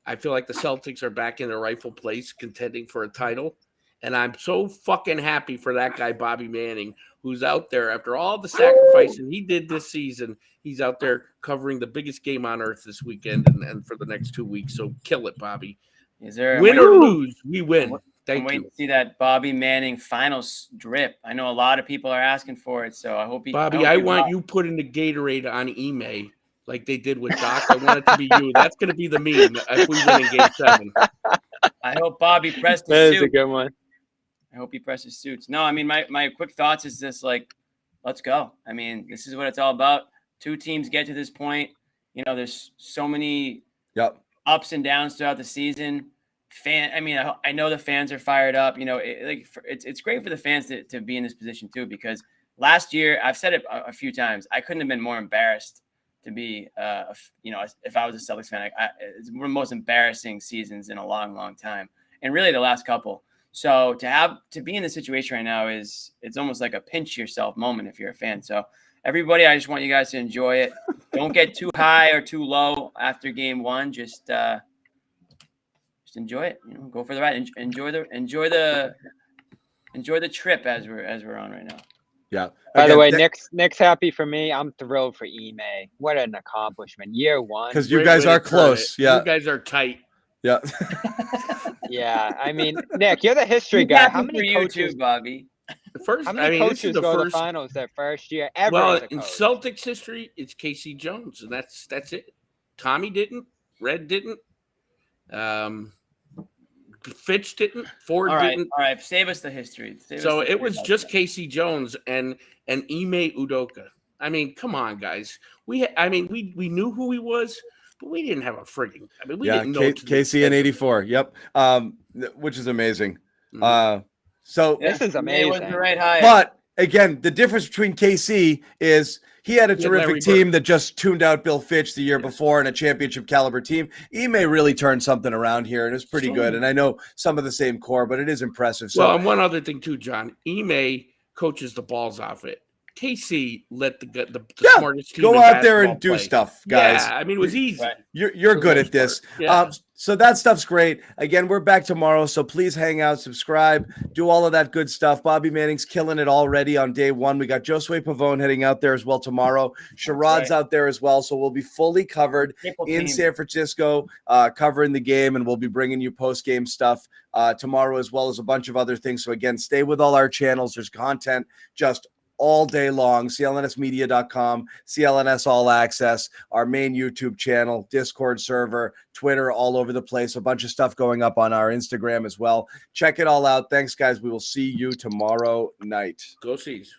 I feel like the Celtics are back in their rightful place, contending for a title. And I'm so fucking happy for that guy, Bobby Manning, who's out there after all the sacrificing he did this season. He's out there covering the biggest game on earth this weekend and for the next 2 weeks. So kill it, Bobby. Win or lose, we win. I'm waiting to see that Bobby Manning finals drip. I know a lot of people are asking for it, so I hope Bobby, I want you putting the Gatorade on email like they did with Doc. I want it to be you. That's going to be the meme if we win in Game 7. I hope Bobby pressed his That suit. is a good one. I hope he presses suits. No, I mean, my quick thoughts is this, like, let's go. I mean, this is what it's all about. Two teams get to this point. There's so many ups and downs throughout the season. I know the fans are fired up. It's great for the fans to be in this position too, because last year, I've said it a few times, I couldn't have been more embarrassed to be, if I was a Celtics fan. It's one of the most embarrassing seasons in a long, long time, and really the last couple. So to be in the situation right now it's almost like a pinch yourself moment if you're a fan. So everybody, I just want you guys to enjoy it. Don't get too high or too low after game one. Just enjoy it. Go for the ride. Enjoy the trip as we're on right now. Yeah. By the Again, way, Nick's happy for me. I'm thrilled for Ime. What an accomplishment. Year one. because you Great guys way to are turn close. it. Yeah. You guys are tight. Yeah. Yeah. I mean, Nick, you're the history He's guy. happy How for many you coaches too, Bobby? The first, How many this is coaches the go to the first. finals their first year ever Well, as a in coach? Celtics history, it's Casey Jones, and that's it. Tommy didn't. Red didn't. Fitch didn't. Ford All right, didn't. all right. Save us the history. So it was just Casey Jones and Ime Udoka. I mean, come on, guys. We knew who he was, but we didn't have a frigging. I mean, we didn't know Casey in '84. Yep. Which is amazing. Mhm. So This is May was amazing. the right hire. but again, the difference between KC is he had a He had Larry terrific team Bird. that just tuned out Bill Fitch the year Yes. before and a championship caliber team. Ime really turned something around here and it's pretty So- good. And I know some of the same core, but it is impressive. So Well, and one other thing too, John. Ime coaches the balls off it. KC let the Yeah, smartest team go in out there and basketball do play. stuff, guys. Yeah, I mean, it was easy. Right. You're For good the at most this. part. Yeah. So that stuff's great. Again, we're back tomorrow, so please hang out, subscribe, do all of that good stuff. Bobby Manning's killing it already on day one. We got Josue Pavone heading out there as well tomorrow. Sharad's right. out there as well, so we'll be fully covered Triple in team. San Francisco, covering the game, and we'll be bringing you post-game stuff tomorrow as well as a bunch of other things. So again, stay with all our channels. There's content just all day long. CLNSmedia.com, CLNS All Access, our main YouTube channel, Discord server, Twitter, all over the place. A bunch of stuff going up on our Instagram as well. Check it all out. Thanks, guys. We will see you tomorrow night. Go Seas.